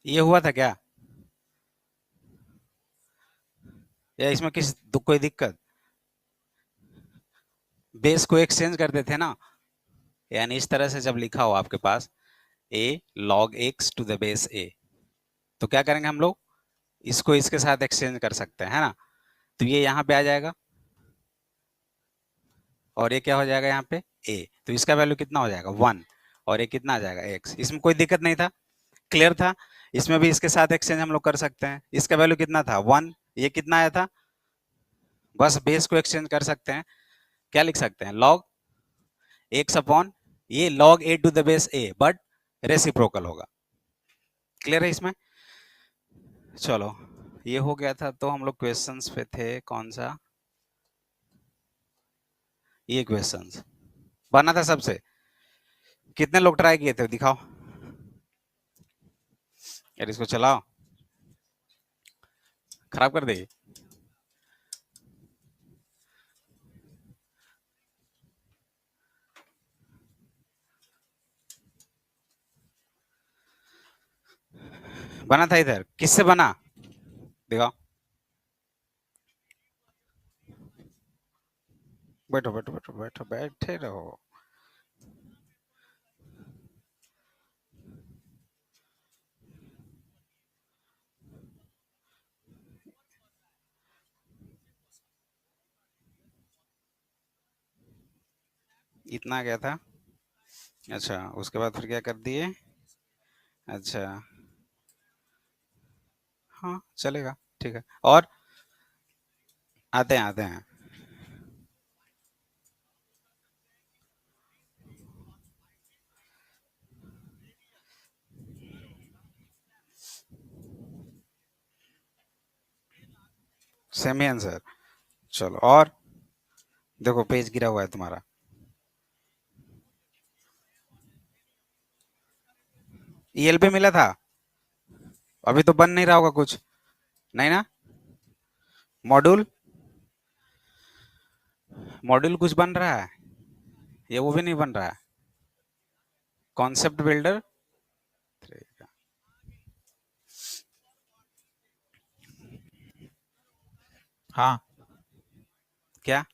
ये हुआ था क्या, या इसमें कोई दिक्कत? बेस को एक्सचेंज कर देते ना, यानी इस तरह से जब लिखा हो आपके पास a log x to the base a, तो क्या करेंगे हम लोग, इसको इसके साथ एक्सचेंज कर सकते हैं, है ना। तो ये यहाँ पे आ जाएगा और ये क्या हो जाएगा यहाँ पे a, तो इसका वैल्यू कितना हो जाएगा 1, और ये कितना आ जाएगा x। इसमें कोई दिक्कत नहीं था, क्लियर था। इसमें भी इसके साथ एक्सचेंज हम लोग कर सकते हैं। इसका वैल्यू कितना था 1, ये कितना आया था, बस बेस को एक्सचेंज कर सकते हैं। क्या लिख सकते हैं, log x अपॉन ये log a to the base a, but reciprocal होगा। क्लियर है इसमें? चलो, ये हो गया था। तो हम लोग क्वेश्चंस पे थे, कौन सा, ये क्वेश्चंस बना था सबसे। कितने लोग ट्राई किए थे दिखाओ यार, इसको चलाओ, खराब कर देगी। बना था इधर, किससे बना, दिखाओ। बैठो बैठो बैठो बैठो, बैठे रहो। इतना गया था, अच्छा उसके बाद फिर क्या कर दिए, अच्छा हाँ चलेगा, ठीक है। और आते हैं। सेम ही आंसर। चलो, और देखो पेज गिरा हुआ है तुम्हारा। ईएल पे मिला था, अभी तो बन नहीं रहा होगा कुछ, नहीं ना। मॉड्यूल, मॉड्यूल कुछ बन रहा है, ये वो भी नहीं बन रहा है। कॉन्सेप्ट बिल्डर, हाँ क्या,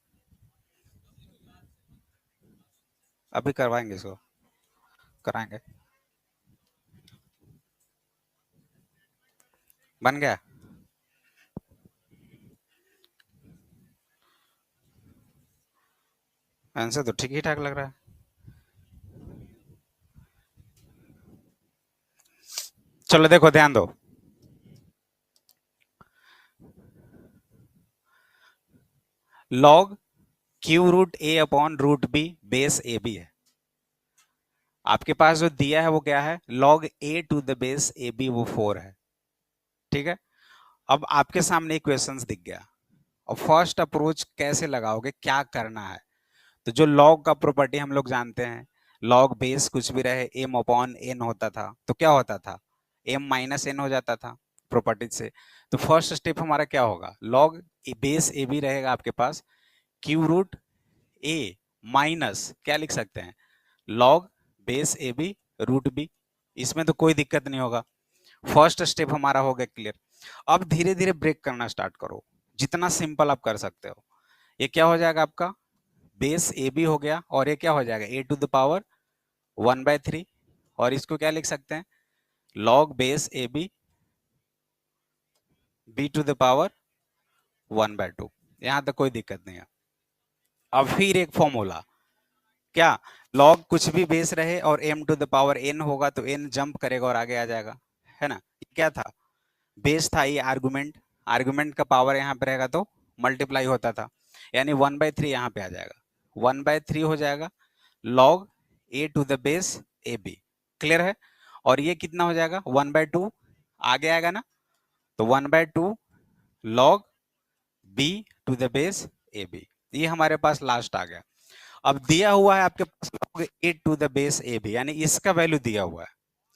अभी करवाएंगे इसको, कराएंगे। बन गया, आंसर तो ठीक ही ठाक लग रहा है। चलो देखो, ध्यान दो, log cube root a upon root b base a b है। आपके पास जो दिया है वो क्या है, log a to the base a b, वो 4 है, ठीक है। अब आपके सामने क्वेश्चंस दिख गया, और फर्स्ट अप्रोच कैसे लगाओगे, क्या करना है। तो जो लॉग का प्रॉपर्टी हम लोग जानते हैं, लॉग बेस कुछ भी रहे एम अपॉन एन होता था, तो क्या होता था, एम माइनस एन हो जाता था प्रॉपर्टी से। तो फर्स्ट स्टेप हमारा क्या होगा, लॉग बेस ए बी रहेगा आपके पास, क्यू रूट ए माइनस क्या लिख सकते हैं, log base a b root b. इसमें तो कोई दिक्कत नहीं होगा, फर्स्ट स्टेप हमारा हो गया क्लियर। अब धीरे धीरे ब्रेक करना स्टार्ट करो, जितना सिंपल आप कर सकते हो। ये क्या हो जाएगा आपका, बेस ए बी हो गया, और ये क्या हो जाएगा ए टू द पावर 1/3, और इसको क्या लिख सकते हैं, log base a b b to the power 1/2। यहां तक कोई दिक्कत नहीं है। अब फिर एक फॉर्मूला, क्या, लॉग कुछ भी बेस रहे और m to the power n होगा, तो n जंप करेगा और आगे आ जाएगा, है ना। ये क्या था, बेस था, ये आर्गुमेंट, आर्गुमेंट का पावर यहाँ पे रहेगा तो मल्टीप्लाई होता था, यानी 1/3 यहाँ पे आ जाएगा, 1/3 हो जाएगा log a to the base a b. Clear है? और ये कितना हो जाएगा 1/2, आगे आएगा ना, तो 1/2 log b to the base a b. ये हमारे पास लास्ट आ गया। अब दिया हुआ है आपके पास log a to the base a b, यानी इसका वैल्यू दिया हुआ है,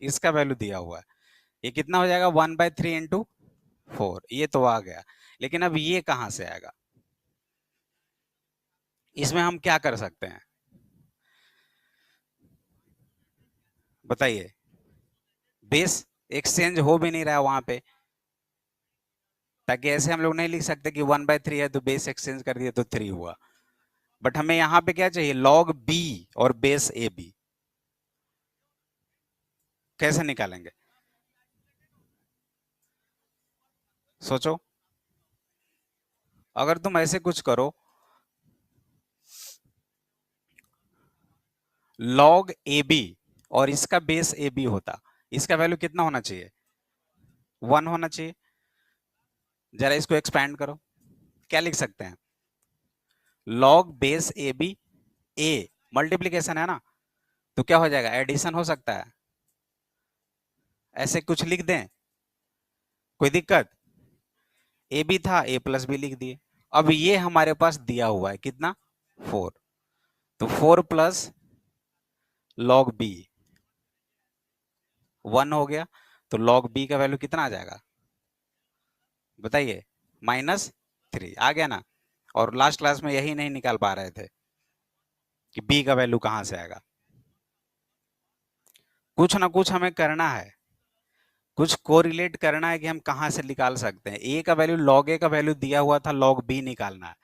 इसका वैल्यू दिया हुआ है। ये कितना हो जाएगा 1/3 इंटू 4, ये तो आ गया। लेकिन अब ये कहां से आएगा, इसमें हम क्या कर सकते हैं, बताइए। बेस एक्सचेंज हो भी नहीं रहा है वहां पे, ताकि ऐसे हम लोग नहीं लिख सकते कि 1/3 है तो बेस एक्सचेंज कर दिया तो 3 हुआ। बट हमें यहाँ पे क्या चाहिए, लॉग बी और बेस ए बी। कैसे निकालेंगे, सोचो। अगर तुम ऐसे कुछ करो, लॉग ए बी और इसका बेस ए बी होता, इसका वैल्यू कितना होना चाहिए, 1 होना चाहिए। जरा इसको एक्सपैंड करो, क्या लिख सकते हैं, log base a b, a multiplication है ना, तो क्या हो जाएगा, एडिशन हो सकता है। ऐसे कुछ लिख दें, कोई दिक्कत, ए बी था, ए प्लस बी लिख दिए। अब ये हमारे पास दिया हुआ है कितना, 4, तो 4 प्लस लॉग बी 1 हो गया, तो लॉग बी का वैल्यू कितना आ जाएगा, बताइए, -3 आ गया ना। और लास्ट क्लास में यही नहीं निकाल पा रहे थे कि बी का वैल्यू कहां से आएगा। कुछ ना कुछ हमें करना है, कुछ कोरिलेट करना है कि हम कहां से निकाल सकते हैं। ए का वैल्यू, लॉग ए का वैल्यू दिया हुआ था, लॉग बी निकालना है।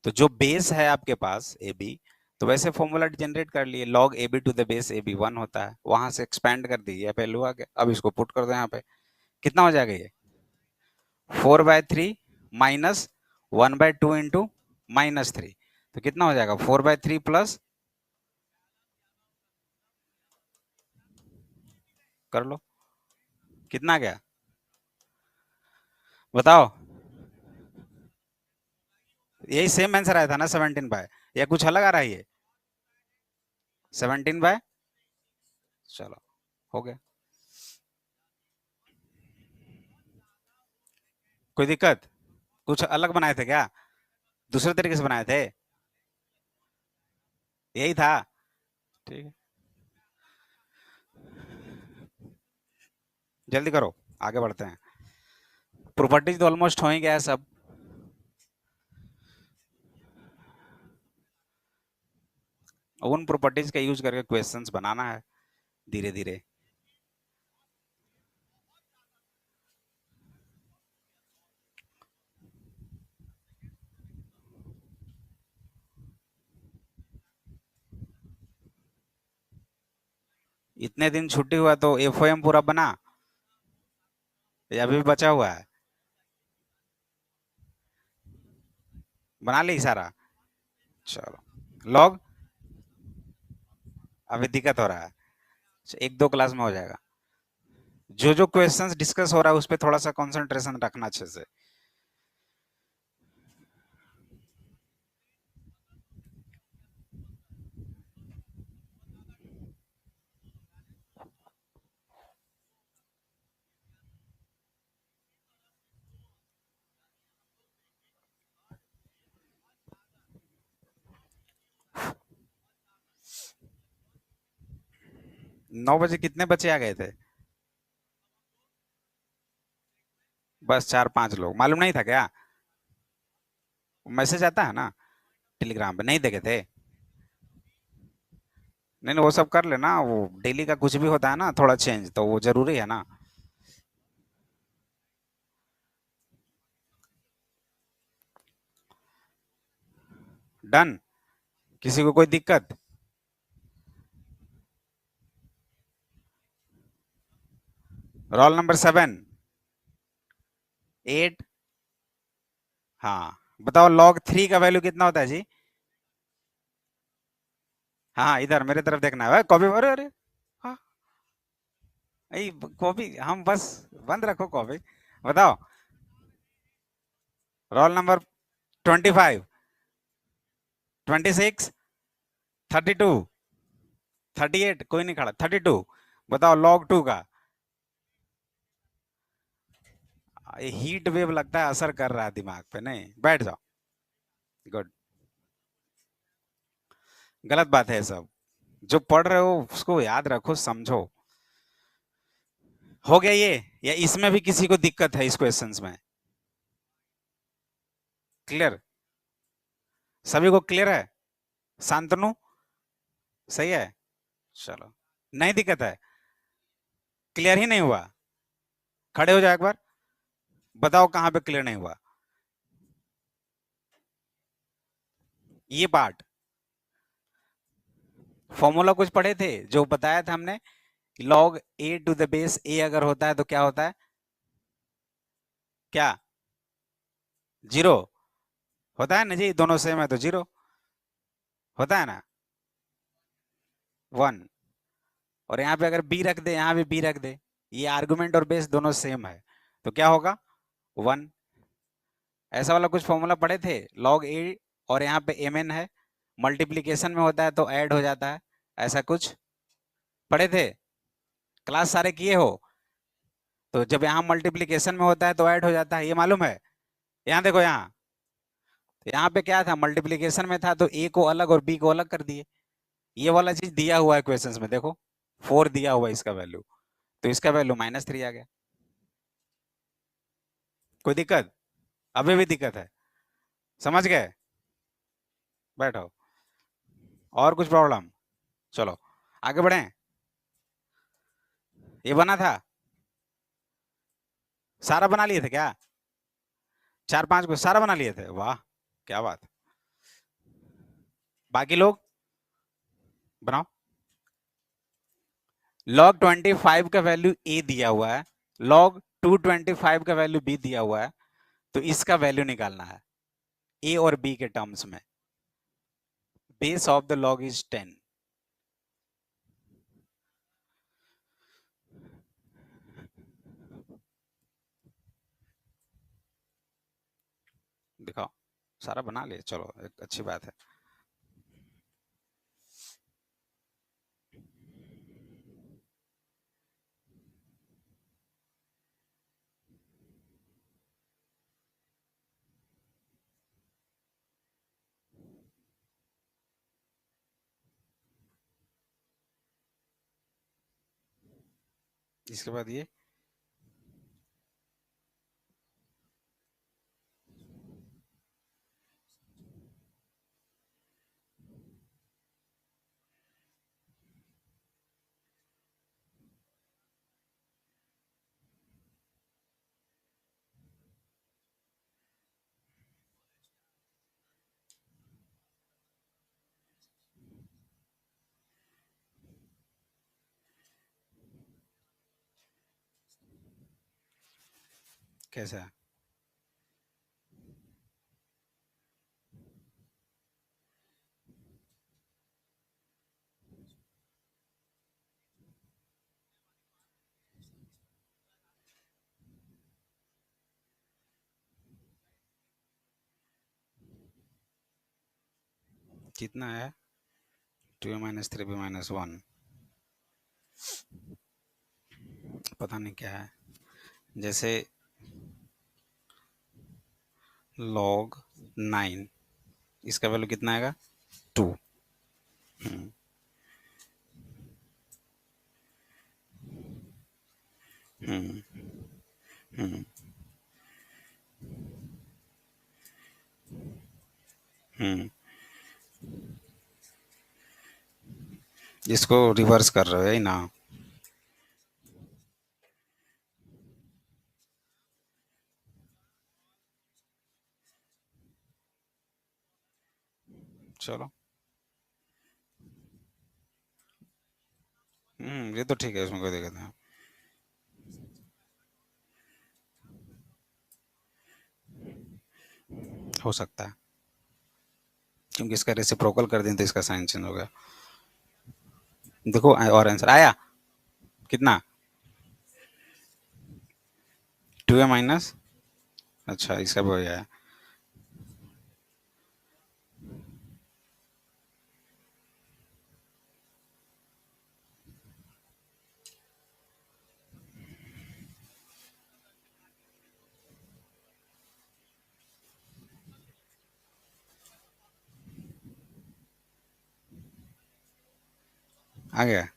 तो जो बेस है आपके पास ए बी, तो वैसे फॉर्मूला जनरेट कर लिए, log a b to the base a b 1 होता है, वहां से एक्सपेंड कर दिए, वैल्यू आ गया। अब इसको पुट कर दो यहाँ पे, कितना हो जाएगा ये, 4/3 -1/2 इंटू -3, तो कितना हो जाएगा, 4/3 प्लस, कर लो, कितना गया, बताओ। यही सेम आंसर आया था ना, 17/, या कुछ अलग आ रहा है ये, 17/, चलो हो गया। कोई दिक्कत, कुछ अलग बनाए थे क्या, दूसरे तरीके से बनाए थे, यही था, ठीक है, जल्दी करो, आगे बढ़ते हैं। प्रॉपर्टीज तो ऑलमोस्ट हो ही गया है सब। उन प्रॉपर्टीज का यूज करके क्वेश्चंस बनाना है धीरे धीरे। इतने दिन छुट्टी हुआ तो एफओएम पूरा बना या अभी भी बचा हुआ है, बना ली सारा, चलो। लॉग अभी दिक्कत हो रहा है, एक दो क्लास में हो जाएगा। जो जो क्वेश्चंस डिस्कस हो रहा है उस पर थोड़ा सा कंसंट्रेशन रखना अच्छे से। नौ बजे कितने बच्चे आ गए थे, बस 4-5 लोग, मालूम नहीं था क्या, मैसेज आता है ना टेलीग्राम पे, नहीं देखे थे, नहीं नहीं वो सब कर लेना, वो डेली का कुछ भी होता है ना थोड़ा चेंज, तो वो जरूरी है ना। डन, किसी को कोई दिक्कत, रोल नंबर 7, 8, हाँ बताओ, लॉग 3 का वैल्यू कितना होता है जी, हाँ इधर मेरे तरफ देखना है कॉपी, अरे अरे, हाँ कॉपी, हम बस बंद रखो कॉपी, बताओ, रोल नंबर 25, 26, 32, 38, कोई नहीं खड़ा, 32, बताओ लॉग 2 का। हीट वेव लगता है असर कर रहा है दिमाग पे, नहीं बैठ जाओ, गुड, गलत बात है सब, जो पढ़ रहे हो उसको याद रखो, समझो। हो गया ये, या इसमें भी किसी को दिक्कत है इस क्वेश्चंस में, क्लियर, सभी को क्लियर है, शांतनु सही है, चलो, नहीं दिक्कत है, क्लियर ही नहीं हुआ, खड़े हो जाओ एक बार, बताओ कहां पे क्लियर नहीं हुआ ये पार्ट। फॉर्मूला कुछ पढ़े थे जो बताया था हमने, log a to the base a अगर होता है तो क्या होता है, क्या, जीरो होता है ना जी, दोनों सेम है तो जीरो होता है ना, वन। और यहाँ पे अगर बी रख दे, यहाँ पे बी रख दे, ये आर्गुमेंट और बेस दोनों सेम है तो क्या होगा, वन। ऐसा वाला कुछ फॉर्मूला पढ़े थे, लॉग ए और यहाँ पे एम एन है, मल्टीप्लीकेशन में होता है तो ऐड हो जाता है, ऐसा कुछ पढ़े थे, क्लास सारे किए हो। तो जब यहाँ मल्टीप्लीकेशन में होता है तो ऐड हो जाता है, ये मालूम है। यहाँ देखो, यहाँ तो यहाँ पे क्या था, मल्टीप्लीकेशन में था तो ए को अलग और बी को अलग कर दिए। ये वाला चीज दिया हुआ है क्वेश्चंस में, देखो 4 दिया हुआ है इसका वैल्यू, तो इसका वैल्यू -3 आ गया। कोई दिक्कत, अभी भी दिक्कत है, समझ गए, बैठो। और कुछ प्रॉब्लम, चलो आगे बढ़े। ये बना था, सारा बना लिए थे क्या, 4-5 को सारा बना लिए थे, वाह क्या बात। बाकी लोग बनाओ। log 25 का वैल्यू ए दिया हुआ है, log 225 का वैल्यू बी दिया हुआ है, तो इसका वैल्यू निकालना है ए और बी के टर्म्स में। Base of the log is 10। दिखाओ, सारा बना लिए, चलो एक अच्छी बात है। इसके बाद ये कैसा है, कितना है, 2a - 3b - 1, पता नहीं क्या है, जैसे log 9, इसका वैल्यू कितना आएगा, 2। हम्म हम्म हम्म हम्म इसको रिवर्स कर रहे हो यही ना, चलो। ये तो ठीक है, इसमें कोई दिक्कत नहीं, हो सकता है, क्योंकि इसका रेसिप्रोकल कर दें तो इसका साइन चेंज हो गया। देखो और आंसर आया कितना, 2a- अच्छा इसका भी हो गया, आ गया।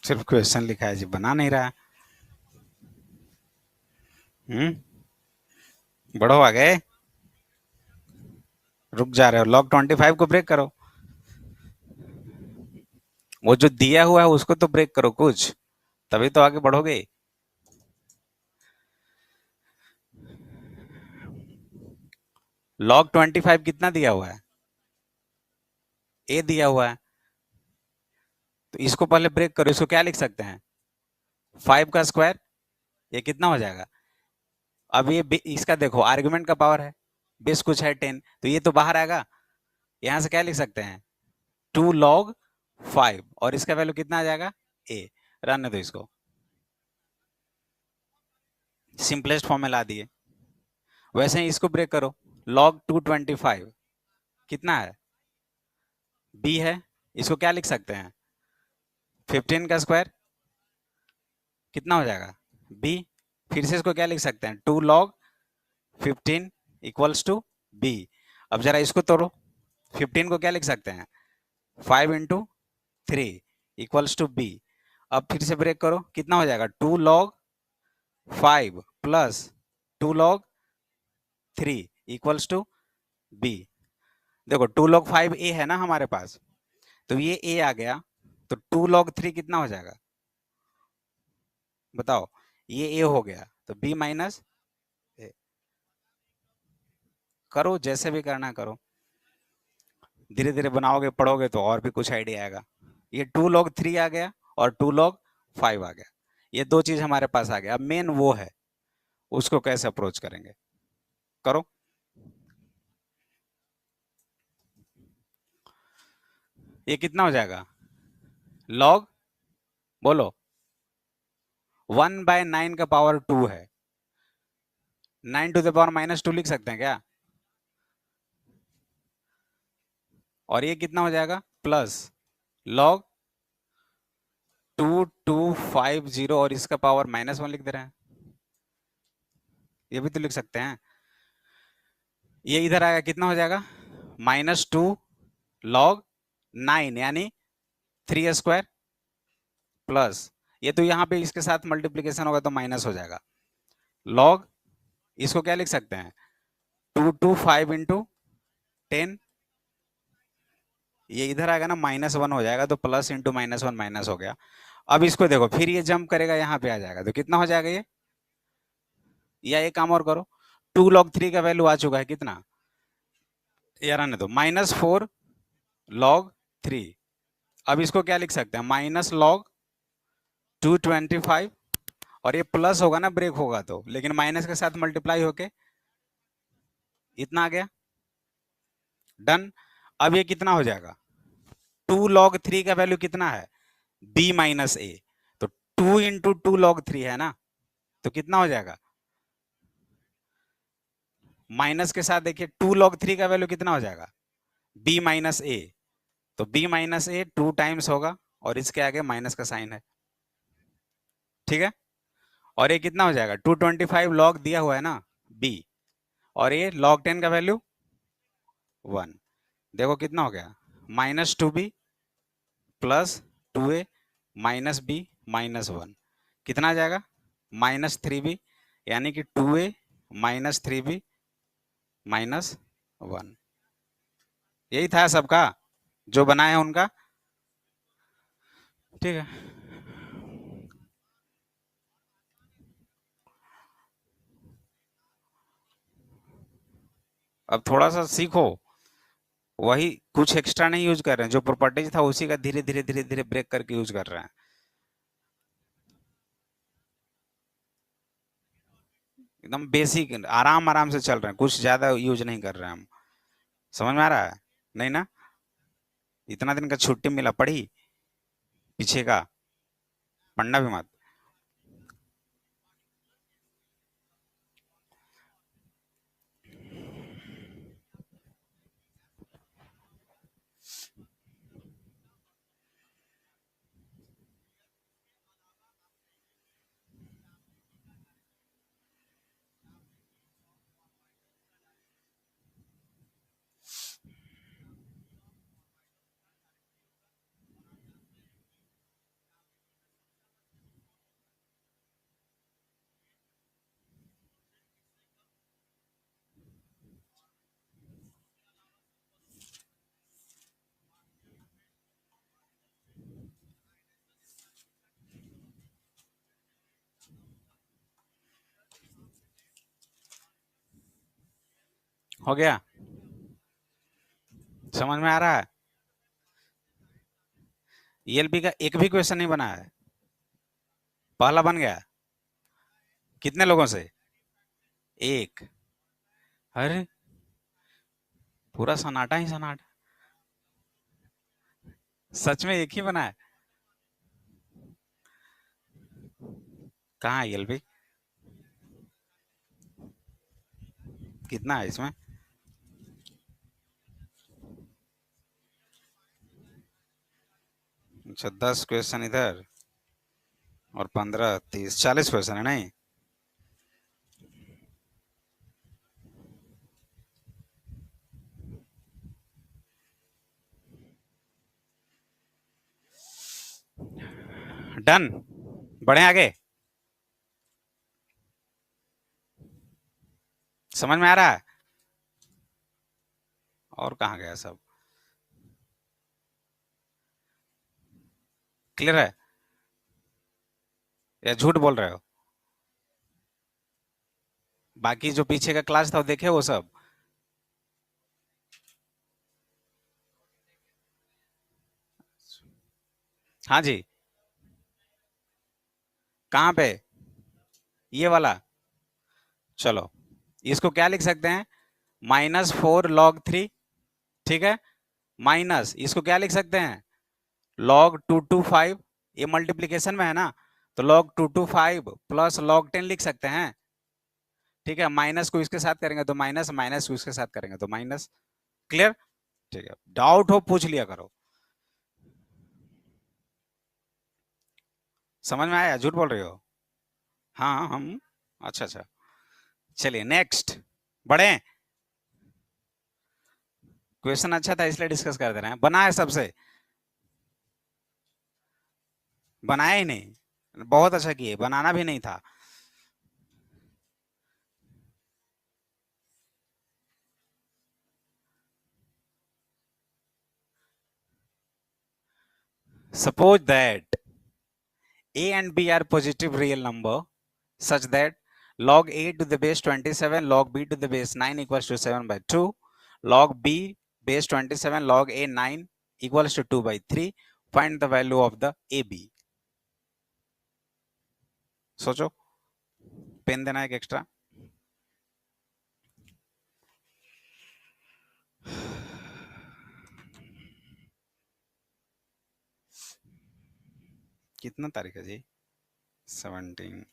सिर्फ क्वेश्चन लिखा है जी, बना नहीं रहा। बढ़ो आगे। रुक जा रहे हो, लॉग 25 को ब्रेक करो। वो जो दिया हुआ है उसको तो ब्रेक करो कुछ, तभी तो आगे बढ़ोगे। लॉग 25 कितना दिया हुआ है? ए दिया हुआ है, तो इसको पहले ब्रेक करो। इसको क्या लिख सकते हैं? 5 का स्क्वायर, ये कितना हो जाएगा? अब ये इसका देखो, आर्गुमेंट का पावर है, बेस कुछ है 10, तो ये तो बाहर आएगा। यहां से क्या लिख सकते हैं? 2 log 5, और इसका वैल्यू कितना आ जाएगा? ए। रहने दो इसको, सिंपलेस्ट फॉर्म में ला दिए। वैसे ही इसको ब्रेक करो। log 225 कितना है? बी है। इसको क्या लिख सकते हैं? 15 का स्क्वायर कितना हो जाएगा? बी। फिर से इसको क्या लिख सकते हैं? 2 log 15 इक्वल्स टू बी। अब जरा इसको तोड़ो। 15 को क्या लिख सकते हैं? 5 × 3 इक्वल्स टू बी। अब फिर से ब्रेक करो, कितना हो जाएगा? 2 log 5 plus 2 log 3 equals to b. देखो 2 log 5 ए है ना हमारे पास, तो ये ए आ गया, तो 2 log 3 कितना हो जाएगा? बताओ। ये ए हो गया, तो बी माइनस ए। करो, जैसे भी करना करो, धीरे धीरे बनाओगे पढ़ोगे तो और भी कुछ आइडिया आएगा। ये 2 log 3 आ गया और 2 log 5 आ गया, ये दो चीज हमारे पास आ गया। अब मेन वो है, उसको कैसे अप्रोच करेंगे, करो। ये कितना हो जाएगा? लॉग, बोलो। 1/9 का पावर 2 है, 9 to the power -2 लिख सकते हैं क्या? और ये कितना हो जाएगा? प्लस लॉग 2250, और इसका पावर -1 लिख दे रहे हैं, ये भी तो लिख सकते हैं। ये इधर आएगा, कितना हो जाएगा? -2 log 9 यानी 3 स्क्वायर, प्लस ये तो यहाँ पे इसके साथ मल्टीप्लीकेशन होगा तो माइनस हो जाएगा। लॉग, इसको क्या लिख सकते हैं? 225 इंटू 10, ये इधर आएगा ना, -1 हो जाएगा, तो प्लस इंटू -1 माइनस हो गया। अब इसको देखो, फिर ये जंप करेगा, यहाँ पे आ जाएगा, तो कितना हो जाएगा ये? या एक काम और करो, 2 log 3 का वैल्यू आ चुका है कितना? यार आने दो, -4 log 3। अब इसको क्या लिख सकते हैं? -log 225, और ये प्लस होगा ना, ब्रेक होगा तो, लेकिन माइनस के साथ मल्टीप्लाई होके इतना आ गया। डन। अब ये कितना हो जाएगा? 2 log 3 का वैल्यू कितना है? b माइनस ए, तो 2 × 2 log 3 है ना, तो कितना हो जाएगा? माइनस के साथ देखिए, 2 log 3 का वैल्यू कितना हो जाएगा? b माइनस ए, तो b माइनस ए 2 टाइम्स होगा, और इसके आगे माइनस का साइन है, ठीक है। और ये कितना हो जाएगा? 225 log दिया हुआ है ना, b, और ये log 10 का वैल्यू 1। देखो कितना हो गया? -2b plus 2a minus B -1, कितना आ जाएगा? -3b, यानी कि 2a माइनस 3b -1। यही था सबका, जो बना है उनका, ठीक है। अब थोड़ा सा सीखो, वही कुछ एक्स्ट्रा नहीं यूज कर रहे हैं, जो प्रॉपर्टीज था उसी का धीरे धीरे धीरे धीरे ब्रेक करके यूज कर रहे हैं। एकदम बेसिक, आराम आराम से चल रहे हैं, कुछ ज्यादा यूज नहीं कर रहे हैं हम। समझ में आ रहा है? नहीं ना? इतना दिन का छुट्टी मिला, पढ़ी पीछे का, पढ़ना भी मत। हो गया? समझ में आ रहा है? ईएलपी का एक भी क्वेश्चन नहीं बना है, पहला बन गया। कितने लोगों से? एक। अरे पूरा सन्नाटा ही सन्नाटा। सच में एक ही बना है? कहाँ है ईएलपी? कितना है इसमें? अच्छा 10 क्वेश्चन इधर और 15 30 40 क्वेश्चन है नहीं? डन। बढ़े आगे? समझ में आ रहा है? और कहाँ गया सब? क्लियर है या झूठ बोल रहे हो? बाकी जो पीछे का क्लास था वो देखे वो सब? हाँ जी। कहाँ पे? ये वाला? चलो इसको क्या लिख सकते हैं? -4 log 3। ठीक है, माइनस इसको क्या लिख सकते हैं? log 2 to 5। ये मल्टीप्लीकेशन में है ना, तो log 2 to 5 प्लस log 10 लिख सकते हैं। ठीक है, माइनस को इसके साथ करेंगे तो माइनस, माइनस को इसके साथ करेंगे तो माइनस। क्लियर? ठीक है, डाउट हो पूछ लिया करो। समझ में आया? झूठ बोल रहे हो? हाँ हम। अच्छा अच्छा, चलिए नेक्स्ट बढ़े। क्वेश्चन अच्छा था इसलिए डिस्कस कर दे रहे हैं। बना है सबसे? बनाया ही नहीं? बहुत अच्छा किए, बनाना भी नहीं था। Suppose that a and b are positive real number such that log a to the base 27 log b to the base 9 equals to 7 by 2, log b base 27 log a 9 equals to 2 by 3. Find the value of the ab. सोचो, pen देना एक extra. कितना तारीख है जी? 17।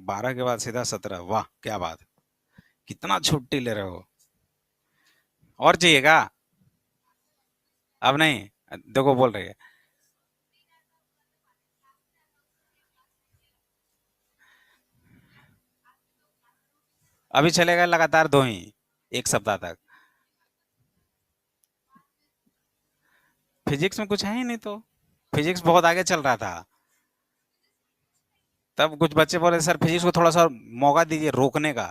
12 के बाद सीधा 17। वाह क्या बात, कितना छुट्टी ले रहे हो। और चाहिएगा? अब नहीं, देखो बोल रही है। अभी चलेगा लगातार 2 ही, एक सप्ताह तक। फिजिक्स में कुछ है ही नहीं तो, फिजिक्स बहुत आगे चल रहा था। तब कुछ बच्चे बोले सर फिजिक्स को थोड़ा सा मौका दीजिए रोकने का,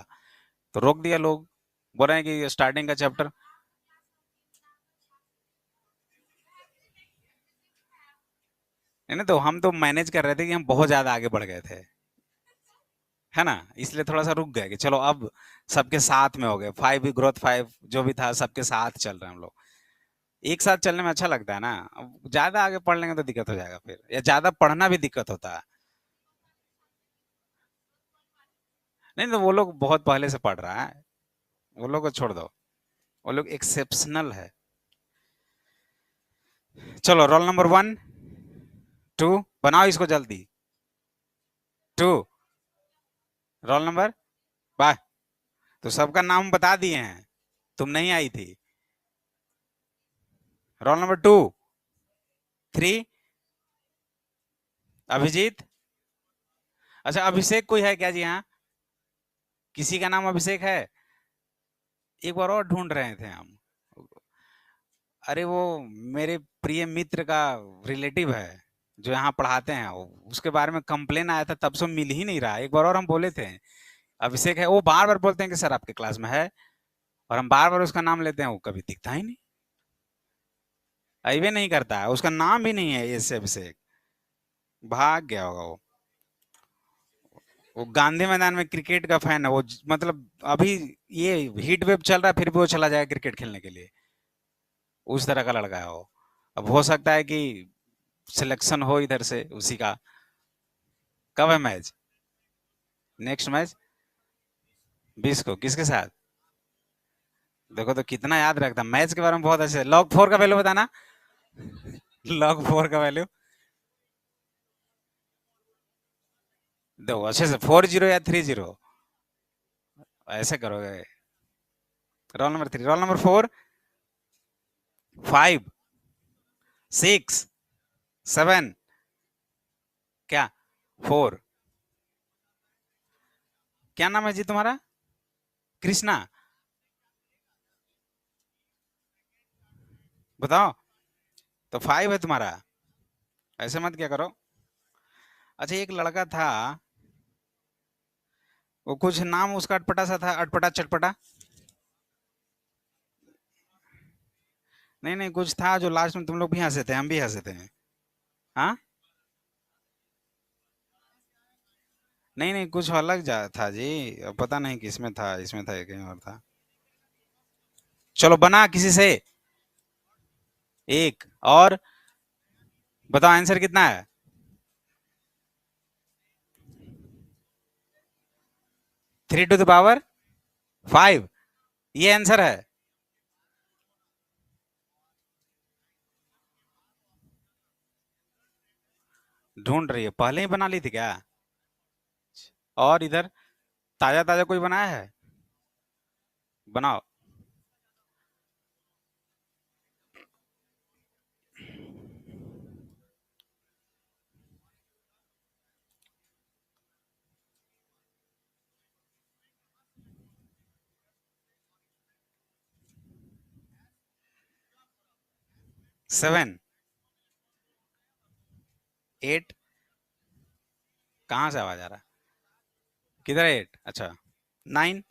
तो रोक दिया लोग। बोल रहे हैं कि स्टार्टिंग का चैप्टर। नहीं नहीं, तो हम तो मैनेज कर रहे थे कि हम बहुत ज्यादा आगे बढ़ गए थे, है ना, इसलिए थोड़ा सा रुक गए कि चलो अब सबके साथ में हो गए। 5 ग्रोथ 5 जो भी था सबके साथ चल रहे हैं हम लोग। एक साथ चलने में अच्छा लगता है ना। अब ज्यादा आगे पढ़ लेंगे तो दिक्कत हो जाएगा फिर, या ज्यादा पढ़ना भी दिक्कत होता है। नहीं तो वो लोग बहुत पहले से पढ़ रहा है, वो लोग को छोड़ दो, वो लोग एक्सेप्शनल है। चलो रोल नंबर 1 2 बनाओ इसको जल्दी। 2 रोल नंबर। वाह, तो सबका नाम बता दिए हैं, तुम नहीं आई थी। Roll number 2 3 Abhijeet. अच्छा अभिषेक कोई है क्या जी? हाँ, किसी का नाम अभिषेक है? एक बार और ढूंढ रहे थे हम। अरे वो मेरे प्रिय मित्र का रिलेटिव है जो यहाँ पढ़ाते हैं, उसके बारे में कंप्लेन आया था, तब से मिल ही नहीं रहा। एक बार और हम बोले थे अभिषेक है, वो बार बार बोलते हैं कि सर आपके क्लास में है, और हम बार बार उसका नाम लेते हैं, वो कभी दिखता ही नहीं, आइए नहीं करता है, उसका नाम भी नहीं है ऐसे अभिषेक, भाग गया होगा वो। वो गांधी मैदान में क्रिकेट का फैन है वो, मतलब अभी ये हीट वेव चल रहा है फिर भी वो चला जाएगा क्रिकेट खेलने के लिए। उस तरह का लड़का है वो। अब हो सकता है कि सिलेक्शन हो इधर से उसी का। कब है मैच? नेक्स्ट मैच 20 को, किसके साथ? देखो तो कितना याद रखता, मैच के बारे में बहुत अच्छे। लॉग 4 का वैल्यू बताना। लॉग 4 का वैल्यू दो अच्छे से, 40 या 30? ऐसे करोगे? रोल नंबर 3, रोल नंबर 4, 5, 6, 7, क्या? 4। क्या नाम है जी तुम्हारा? कृष्णा? बताओ। तो 5 है तुम्हारा। ऐसे मत क्या करो। अच्छा एक लड़का था, वो कुछ नाम उसका अटपटा सा था, अटपटा चटपटा। नहीं नहीं, कुछ था जो लास्ट में तुम लोग भी हंसे थे, हम भी हंसे थे। हाँ। नहीं नहीं, कुछ अलग जा था जी। अब पता नहीं किसमें था, इसमें था या कहीं और था। चलो बना किसी से। एक और बताओ, आंसर कितना है? 3 टू द पावर 5, ये आंसर है। ढूंढ रही है, पहले ही बना ली थी क्या? और इधर ताजा ताजा कोई बनाया है? बनाओ। 7, 8, कहाँ से आवाज आ रहा है? किधर 8? अच्छा। 9,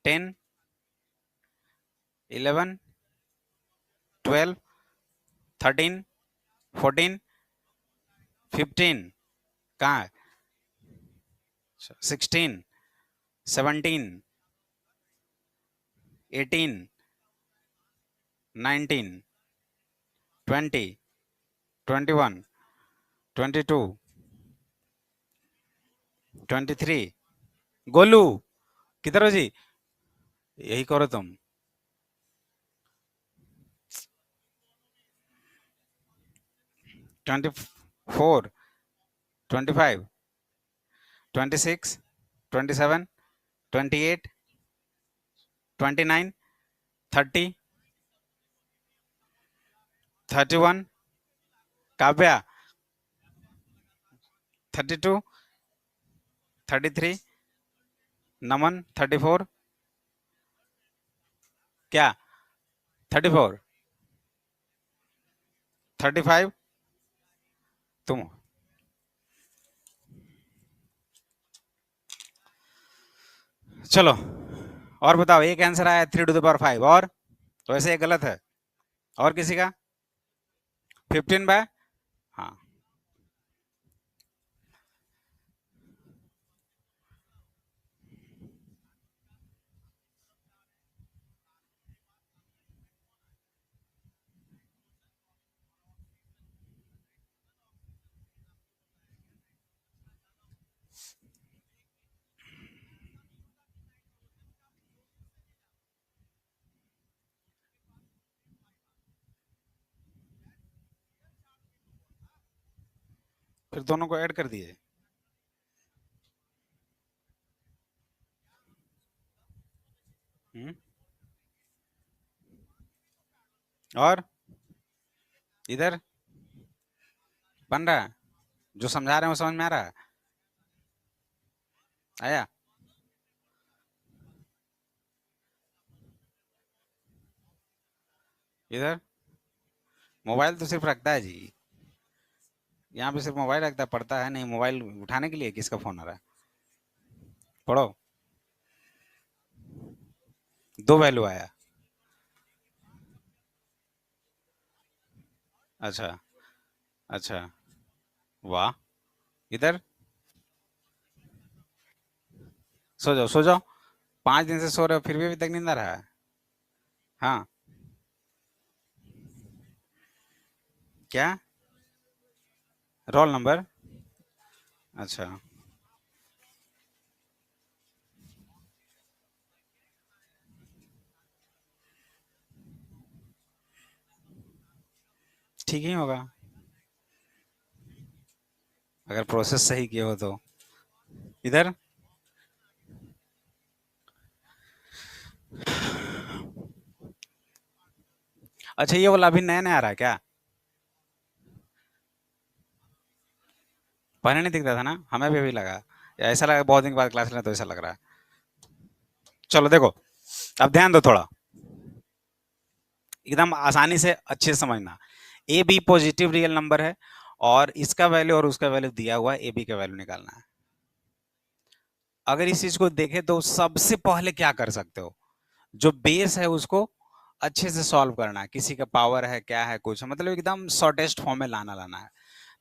10, 11, 12, 13, 14, 15, कहाँ है? 16, 17, 18, 19, 20, 21, 22, 23। गोलू, किधर हो जी? यही करो तुम। 24, 25, 26, 27, 28, 29, 30, 31, काव्या 32, 33, नमन 34, क्या? 34, 35, तुम। चलो और बताओ, एक आंसर आया 3 टू द पावर 5, और तो ऐसे ये गलत है। और किसी का? 15 बाय, हाँ। फिर दोनों को ऐड कर दिए। हम्म, और इधर बन रहा है, जो समझा रहे हैं वो समझ में आ रहा है? आया? इधर मोबाइल तो सिर्फ रखता है जी, यहाँ पे सिर्फ मोबाइल रखता है, पढ़ता है नहीं। मोबाइल उठाने के लिए किसका फोन आ रहा है? पढ़ो। 2 वैल्यू आया। अच्छा। अच्छा। वाह। इधर सो जाओ सो जाओ, 5 दिन से सो रहे हो फिर भी अभी तक नींद आ रहा है। हाँ, क्या? Roll number? अच्छा, ठीक ही होगा अगर प्रोसेस सही किए हो तो। इधर अच्छा, ये वाला अभी नया नया आ रहा है क्या? पहले नहीं दिखता था ना, हमें भी अभी लगा, ऐसा लगा बहुत दिन के बाद क्लास लें तो ऐसा लग रहा है। चलो देखो, अब ध्यान दो थोड़ा, एकदम आसानी से अच्छे से समझना। A b positive real number है, और इसका वैल्यू और उसका वैल्यू दिया हुआ है, ए बी का वैल्यू निकालना है। अगर इस चीज को देखें तो सबसे पहले क्या कर सकते हो, जो बेस है उसको अच्छे से सॉल्व करना है, किसी का पावर है क्या है कुछ, मतलब एकदम शॉर्टेस्ट फॉर्म में लाना लाना है।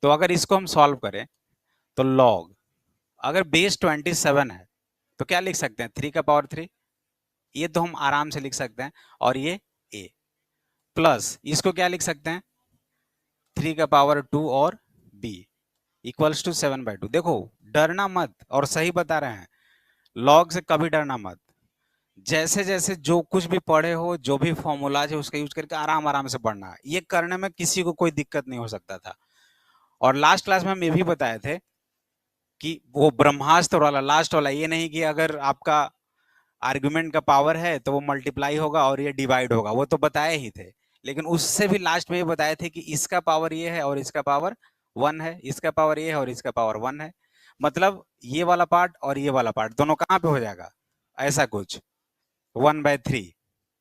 तो अगर इसको हम सॉल्व करें तो लॉग, अगर बेस 27 है तो क्या लिख सकते हैं, 3 का पावर 3, ये तो हम आराम से लिख सकते हैं। और ये ए, प्लस इसको क्या लिख सकते हैं, 3 का पावर 2 और बी इक्वल्स टू 7/2। देखो, डरना मत, और सही बता रहे हैं, लॉग से कभी डरना मत। जैसे जैसे जो कुछ भी पढ़े हो, जो भी फॉर्मूलाज है उसका यूज करके आराम आराम से पढ़ना है, ये करने में किसी को कोई दिक्कत नहीं हो सकता था। और लास्ट क्लास में हम ये भी बताए थे कि वो ब्रह्मास्त्र वाला लास्ट वाला, ये नहीं कि अगर आपका आर्गुमेंट का पावर है तो वो मल्टीप्लाई होगा और ये डिवाइड होगा, वो तो बताए ही थे। लेकिन उससे भी लास्ट में ये बताए थे कि इसका पावर ये है और इसका पावर 1 है, इसका पावर ये है और इसका पावर 1 है। मतलब ये वाला पार्ट और ये वाला पार्ट दोनों कहाँ पे हो जाएगा, ऐसा कुछ 1/3।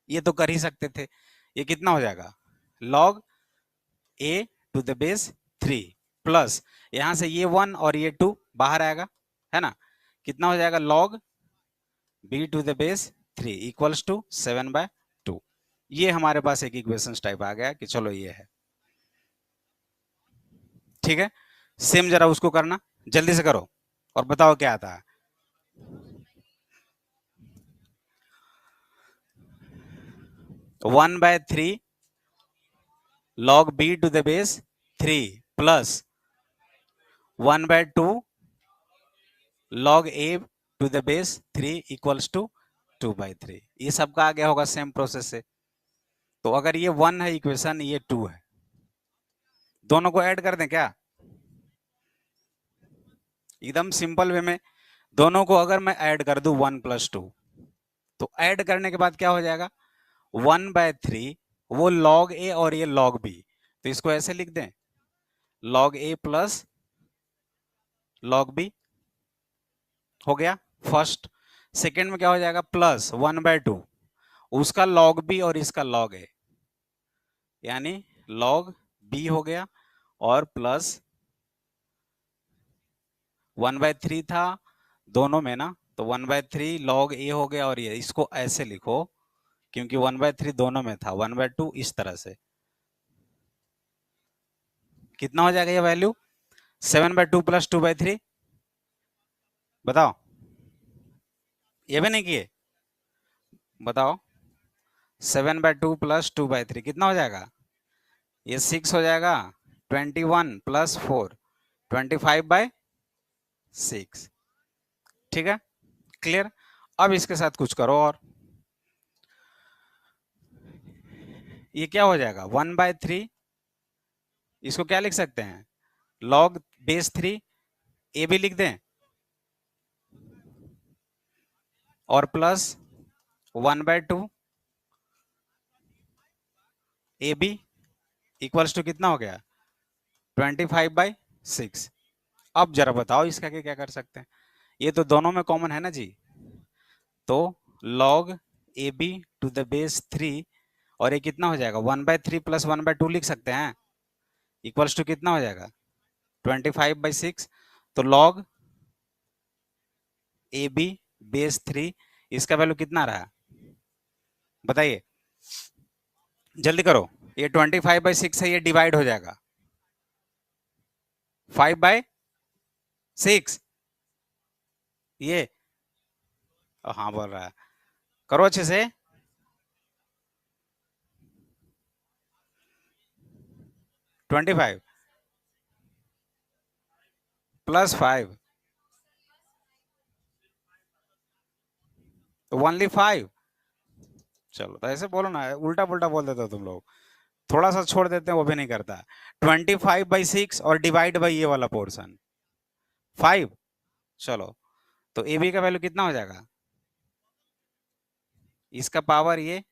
ये तो कर ही सकते थे। ये कितना हो जाएगा, लॉग a⁻³ प्लस, यहां से ये 1 और ये 2 बाहर आएगा, है ना? कितना हो जाएगा, लॉग b⁻³ इक्वल्स टू 7/2। ये हमारे पास एक इक्वेशन टाइप आ गया कि चलो ये है, ठीक है। सेम जरा उसको करना, जल्दी से करो और बताओ क्या आता है। 1/3 log b⁻³ plus 1/2 log a⁻³ equals to 2/3। ये सबका आ गया होगा सेम प्रोसेस से। तो अगर ये 1 है इक्वेशन, ये 2 है, दोनों को ऐड कर दें क्या, एकदम सिंपल वे में। दोनों को अगर मैं ऐड कर दूं 1+2, तो ऐड करने के बाद क्या हो जाएगा, 1/3, वो log a और ये log b, तो इसको ऐसे लिख दें, log a plus log b, हो गया फर्स्ट। सेकेंड में क्या हो जाएगा, प्लस 1/2, उसका log b और इसका log a, यानी log b हो गया, और प्लस 1/3 था दोनों में ना, तो 1/3 log a हो गया, और ये इसको ऐसे लिखो क्योंकि 1/3 दोनों में था, 1/2 इस तरह से। कितना हो जाएगा ये वैल्यू, 7/2 प्लस 2/3, बताओ, ये भी नहीं किए, बताओ। 7/2 प्लस 2/3 कितना हो जाएगा, ये 6 हो जाएगा, 21 + 4 25/6। ठीक है, क्लियर। अब इसके साथ कुछ करो, और ये क्या हो जाएगा, 1/3, इसको क्या लिख सकते हैं, log⁻³ ए भी लिख दें, और plus 1/2 a b equals to कितना हो गया, 25/6। अब जरा बताओ इसका क्या क्या कर सकते हैं, ये तो दोनों में कॉमन है ना जी, तो log ab⁻³ और ये कितना हो जाएगा, 1/3 प्लस 1/2 लिख सकते हैं, इक्वल्स टू कितना हो जाएगा, 25/6। तो log ab⁻³ इसका वैल्यू कितना रहा, बताइए, जल्दी करो। ये 25/6 है, ये डिवाइड हो जाएगा 5/6, ये हाँ बोल रहा है, करो अच्छे से। 25 +5 तो ओनली 5। चलो तो ऐसे बोलो ना, उल्टा पुल्टा बोल देते हो तुम लोग, थोड़ा सा छोड़ देते हैं वो भी नहीं करता। 25/6 और डिवाइड बाई ये वाला पोर्शन 5। चलो तो ए बी का वैल्यू कितना हो जाएगा, इसका पावर ये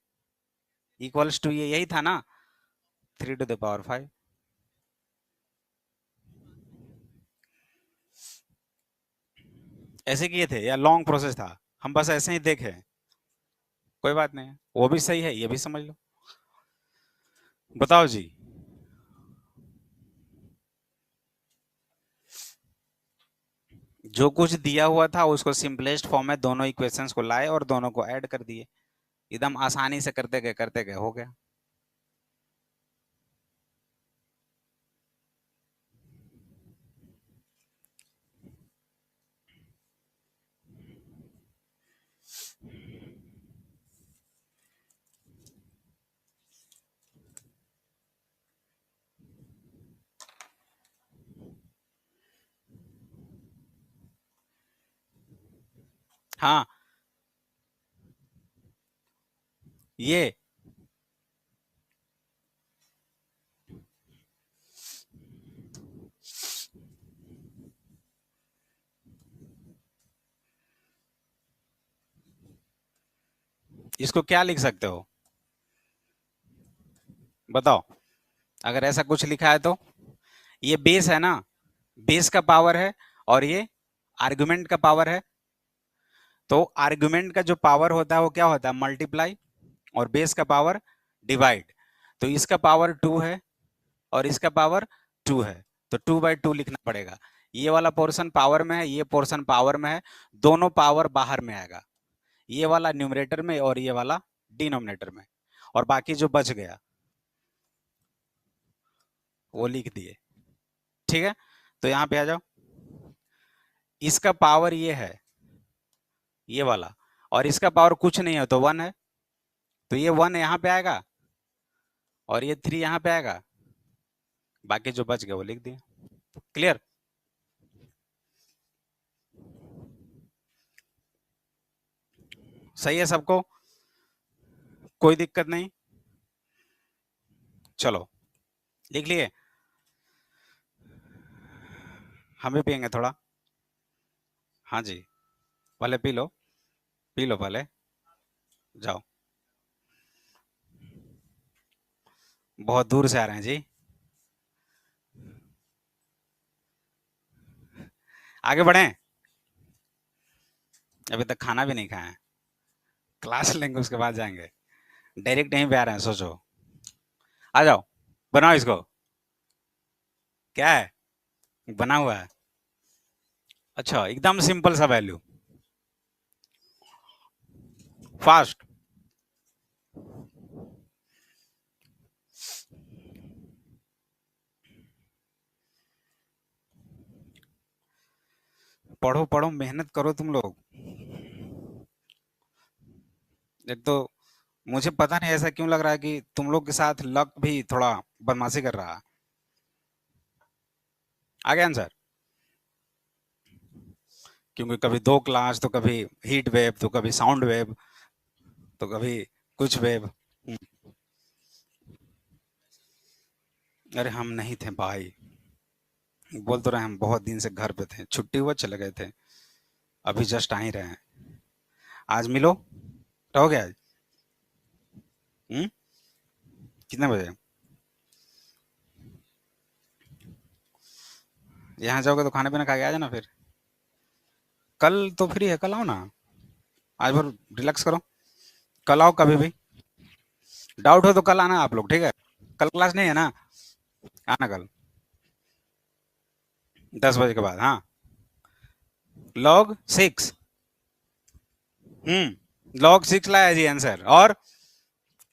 इक्वल्स टू ये, यही था ना, 3⁵ ऐसे किए थे या लॉन्ग प्रोसेस था, हम बस ऐसे ही देखे। कोई बात नहीं, वो भी सही है, ये भी समझ लो। बताओ जी। जो कुछ दिया हुआ था उसको सिंपलेस्ट फॉर्म में दोनों इक्वेशंस को लाए और दोनों को ऐड कर दिए, एकदम आसानी से करते गए हो गया। हाँ ये इसको क्या लिख सकते हो, बताओ। अगर ऐसा कुछ लिखा है तो ये बेस है ना, बेस का पावर है, और ये आर्गुमेंट का पावर है। तो आर्गुमेंट का जो पावर होता है वो क्या होता है, मल्टीप्लाई, और बेस का पावर डिवाइड। तो इसका पावर 2 है और इसका पावर 2 है, तो 2/2 लिखना पड़ेगा। ये वाला पोर्शन पावर में है, ये पोर्शन पावर में है, दोनों पावर बाहर में आएगा, ये वाला न्यूमरेटर में और ये वाला डिनोमिनेटर में, और बाकी जो बच गया वो लिख दिए। ठीक है, तो यहाँ पे आ जाओ, इसका पावर ये है, ये वाला, और इसका पावर कुछ नहीं है तो 1 है, तो ये 1 यहाँ पे आएगा और ये 3 यहाँ पे आएगा, बाकी जो बच गया वो लिख दिया। क्लियर। सही है सबको, कोई दिक्कत नहीं। चलो लिख लिए, हम भी पियेंगे थोड़ा। हाँ जी, पहले पी लो, पी लो पहले, जाओ। बहुत दूर से आ रहे हैं जी, आगे बढ़ें। अभी तक खाना भी नहीं खाए हैं, क्लास लेंगे उसके बाद जाएंगे, डायरेक्ट यहीं पे आ रहे हैं, सोचो। आ जाओ, बनाओ इसको। क्या है, बना हुआ है। अच्छा एकदम सिंपल सा वैल्यू, फास्ट। पढ़ो पढ़ो, मेहनत करो तुम लोग। एक तो मुझे पता नहीं ऐसा क्यों लग रहा है कि तुम लोग के साथ लक भी थोड़ा बदमाशी कर रहा है। आ गया आंसर, क्योंकि कभी 2 क्लास, तो कभी हीट वेव, तो कभी साउंड वेव, तो कभी कुछ वेव। अरे हम नहीं थे भाई, बोल तो रहे हैं, हम बहुत दिन से घर पे थे, छुट्टी हुआ चले गए थे, अभी जस्ट आ ही रहे हैं। आज मिलो, रहोगे आज? हम्म, कितने बजे? यहाँ जाओगे तो खाना पीना खा के आ जाना फिर। कल तो फ्री है, कल आओ ना, आज भर रिलैक्स करो, कल आओ कभी भी। डाउट हो तो कल आना आप लोग, ठीक है? कल क्लास नहीं है ना, आना कल 10 बजे के बाद, हाँ। log 6। log 6 लाया जी आंसर, और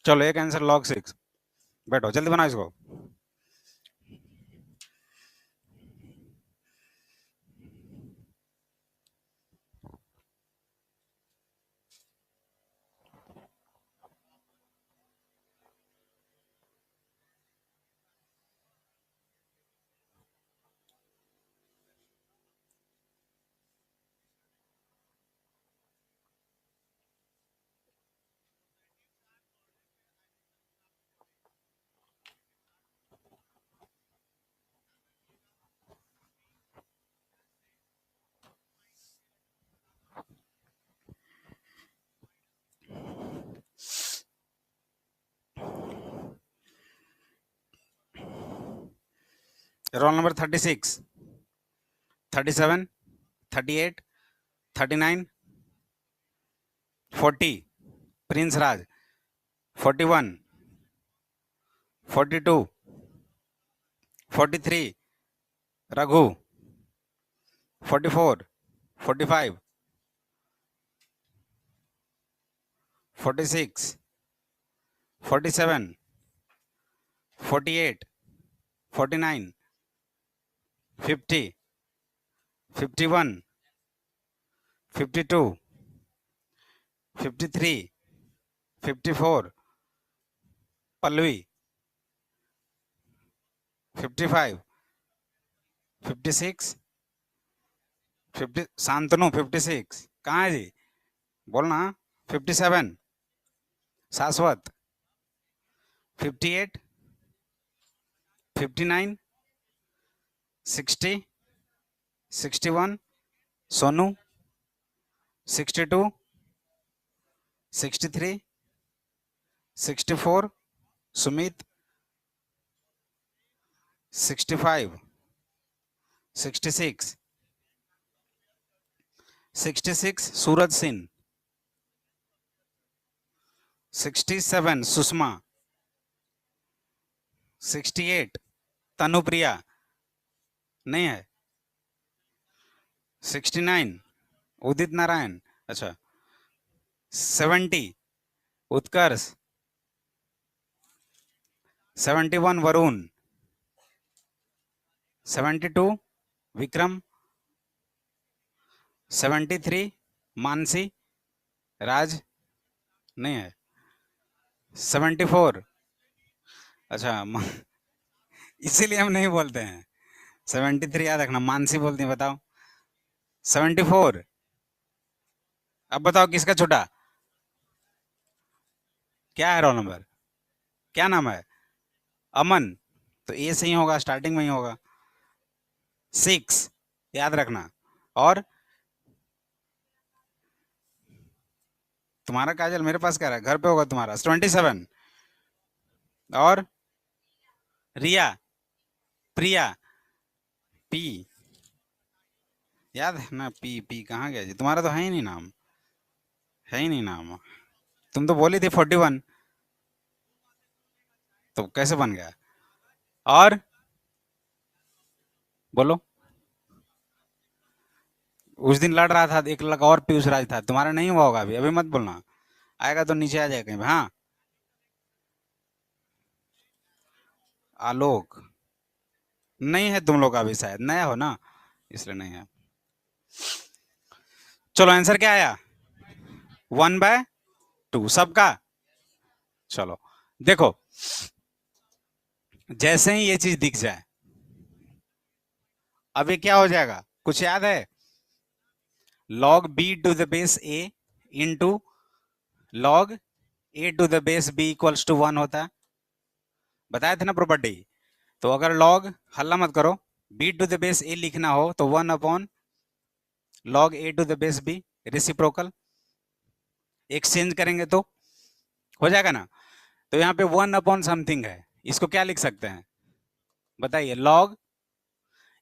चलो एक आंसर log 6। बैठो जल्दी बनाओ इसको। रोल नंबर 36, 37, 38, 39, 40 प्रिंस राज, 41, 42, 43 रघु, 44, 45, 46, 47, 48, 49, 50, 51, 52, 53, 54 पल्लवी, 55, 56, 50 शांतनु, 56 कहाँ है जी, बोलना। 57 शाश्वत, 58, 59, 60, 61 सोनू, 62, 63, 64 सुमित, 65, 66, 66 सूरज सिंह, 67 सुषमा, 68 तनुप्रिया नहीं है, 69 उदित नारायण, अच्छा 70 उत्कर्ष, 71 वरुण, 72 विक्रम, 73 मानसी राज नहीं है, 74 अच्छा इसीलिए हम नहीं बोलते हैं। 73 याद रखना, मानसी बोलती है, बताओ। 74 अब बताओ किसका छोटा, क्या है रोल नंबर, क्या नाम है, अमन, तो ए से ही होगा, स्टार्टिंग में ही होगा। 6 याद रखना, और तुम्हारा काजल मेरे पास कह रहा है, घर पे होगा तुम्हारा। 27 और रिया, प्रिया, पी याद है ना, पी पी कहाँ गया जी, तुम्हारा तो है ही नहीं नाम, है ही नहीं नाम, तुम तो बोली थी 41, तो कैसे बन गया। और बोलो, उस दिन लड़ रहा था एक लड़का और पीयूष राज था, तुम्हारा नहीं हुआ होगा अभी, अभी मत बोलना, आएगा तो नीचे आ जाएगा कहीं पे। हाँ आलोक नहीं है तुम लोग का भी, शायद नया हो ना इसलिए नहीं है। चलो आंसर क्या आया, 1/2 सबका। चलो देखो, जैसे ही ये चीज दिख जाए, अब ये क्या हो जाएगा, कुछ याद है, log b to the base a into log a to the base b equals to 1 होता है, बताया था ना प्रॉपर्टी। तो अगर log हल्ला मत करो, b to the base a लिखना हो तो 1 upon log a to the base b, reciprocal exchange करेंगे तो हो जाएगा ना। तो यहाँ पे 1 अपॉन समथिंग है, इसको क्या लिख सकते हैं बताइए, log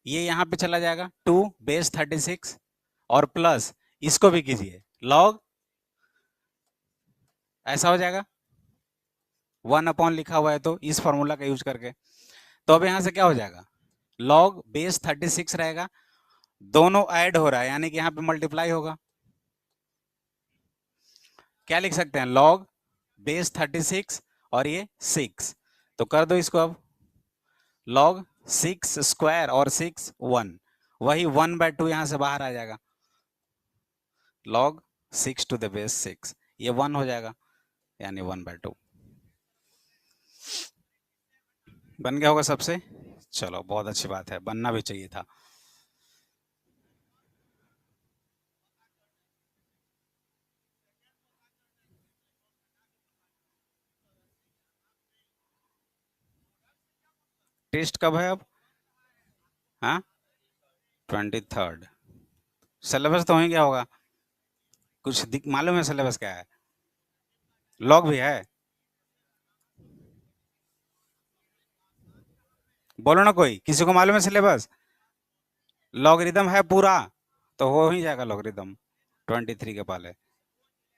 ये यहाँ पे चला जाएगा 2 बेस 36 और प्लस इसको भी कीजिए log, ऐसा हो जाएगा, 1 अपॉन लिखा हुआ है तो इस फॉर्मूला का यूज करके। तो अब यहां से क्या हो जाएगा, log बेस 36 रहेगा, दोनों ऐड हो रहा है यानी कि यहाँ पे मल्टीप्लाई होगा, क्या लिख सकते हैं, log बेस 36 और ये 6, तो कर दो इसको अब, log 6 स्क्वायर और 6 1, वही 1/2 यहां से बाहर आ जाएगा, log 6 to the base 6, ये 1 हो जाएगा यानी 1/2 बन गया होगा सबसे। चलो बहुत अच्छी बात है, बनना भी चाहिए था। टेस्ट कब है अब, हाँ 23rd, सिलेबस तो वहीं क्या होगा, कुछ मालूम है सिलेबस क्या है, लॉग भी है, बोलो ना, कोई किसी को मालूम है सिलेबस? लॉगरिदम है पूरा, तो हो ही जाएगा लॉगरिदम 23 के पहले।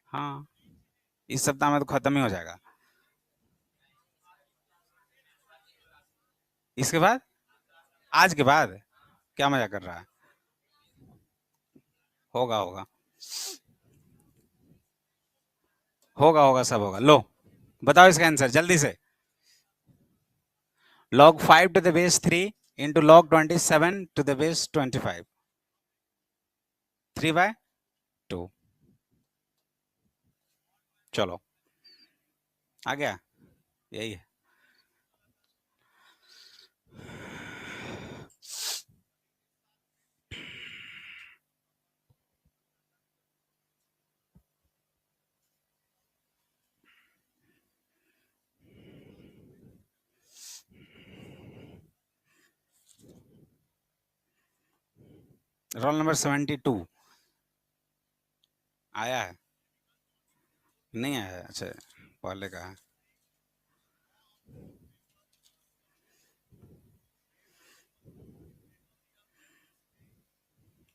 हाँ, इस सप्ताह में तो खत्म ही हो जाएगा। इसके बाद, आज के बाद, क्या मजा कर रहा है? होगा होगा होगा होगा, सब होगा। लो, बताओ इसका आंसर जल्दी से। log 5 to the base 3 into log 27 to the base 25, 3/2। चलो, आ गया, यही है। रोल नंबर 72 आया है? नहीं आया है? अच्छा, पहले का है।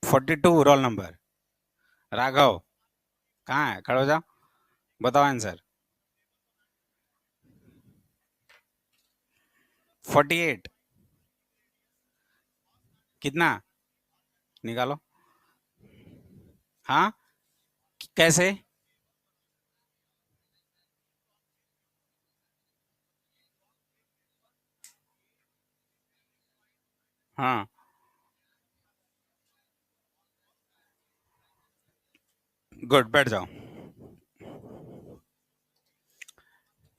42 रोल नंबर। राघव, कहाँ है? खड़े हो जाओ, बताओ आंसर। 48। कितना? निकालो। हाँ, कैसे? हाँ, गुड, बैठ जाओ।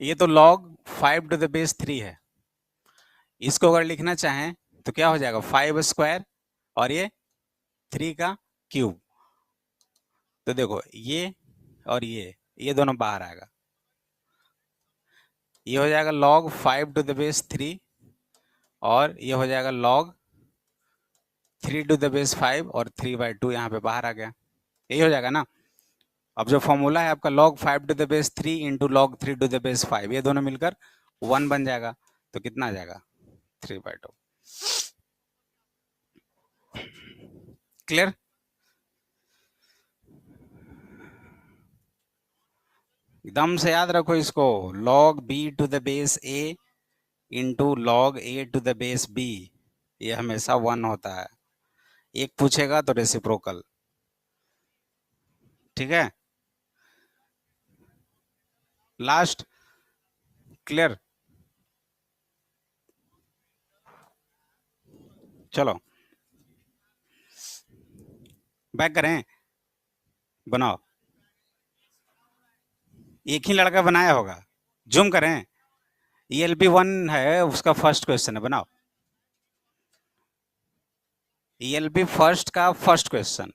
ये तो log 5 to the base 3 है। इसको अगर लिखना चाहें तो क्या हो जाएगा? 5 स्क्वायर और ये 3 का क्यूब। तो देखो, ये और ये दोनों बाहर आएगा। ये हो जाएगा log 5 to the base 3, और ये हो जाएगा log 3 to the base 5, और 3/2 यहाँ पे बाहर आ गया। यही हो जाएगा ना? अब जो फॉर्मूला है आपका log 5 to the base 3 into log 3 to the base 5, ये दोनों मिलकर 1 बन जाएगा। तो कितना आ जाएगा? 3/2। क्लियर? एकदम से याद रखो इसको। log b to the base a into log a to the base b, ये हमेशा 1 होता है। एक पूछेगा तो रेसिप्रोकल। ठीक है, लास्ट। क्लियर? चलो, बैक करें, बनाओ। एक ही लड़का बनाया होगा, जूम करें। ELP 1 है, उसका फर्स्ट क्वेश्चन है, बनाओ। ELP फर्स्ट का फर्स्ट क्वेश्चन।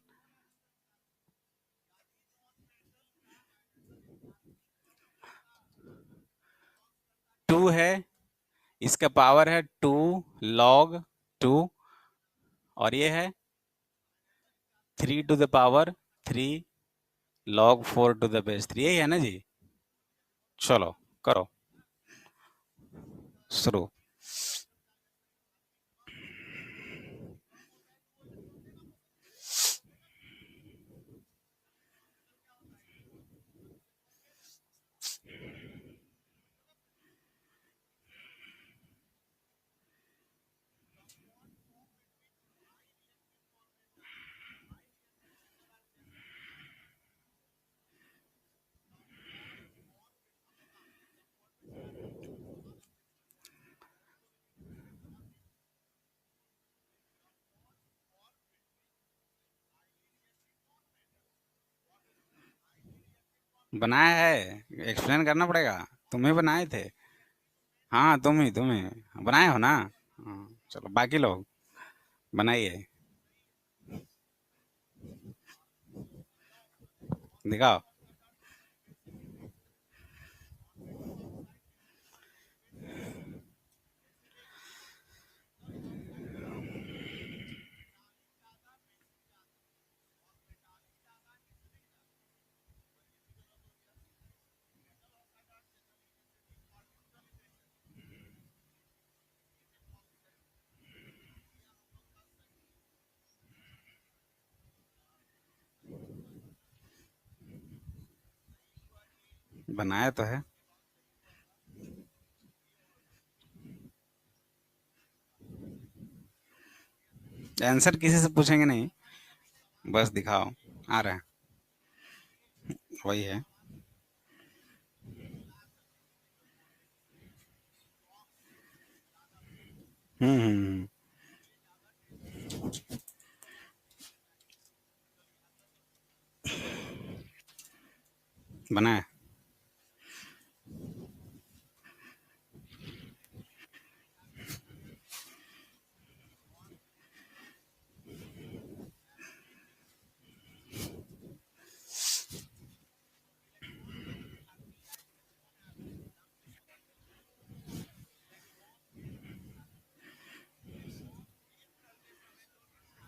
2 है, इसका पावर है 2 log 2, और ये है 3 to the power 3 log 4 to the base 3। यही है ना जी? चलो, करो शुरू। बनाया है, एक्सप्लेन करना पड़ेगा। तुम ही बनाए थे। हाँ, तुम ही बनाए हो ना? हाँ, चलो बाकी लोग बनाइए, दिखाओ। बनाया तो है। आंसर किसी से पूछेंगे नहीं, बस दिखाओ। आ रहा है, वही है। हम्म। बनाया।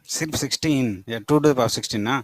16 या 2 to the power 16 ना।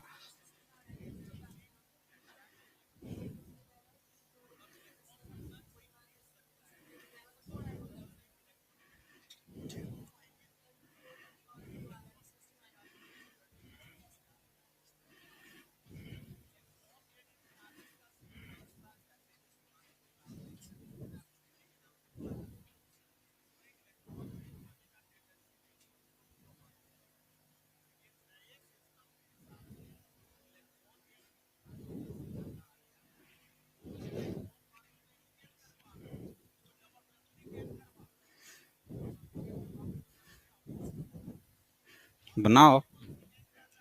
बनाओ,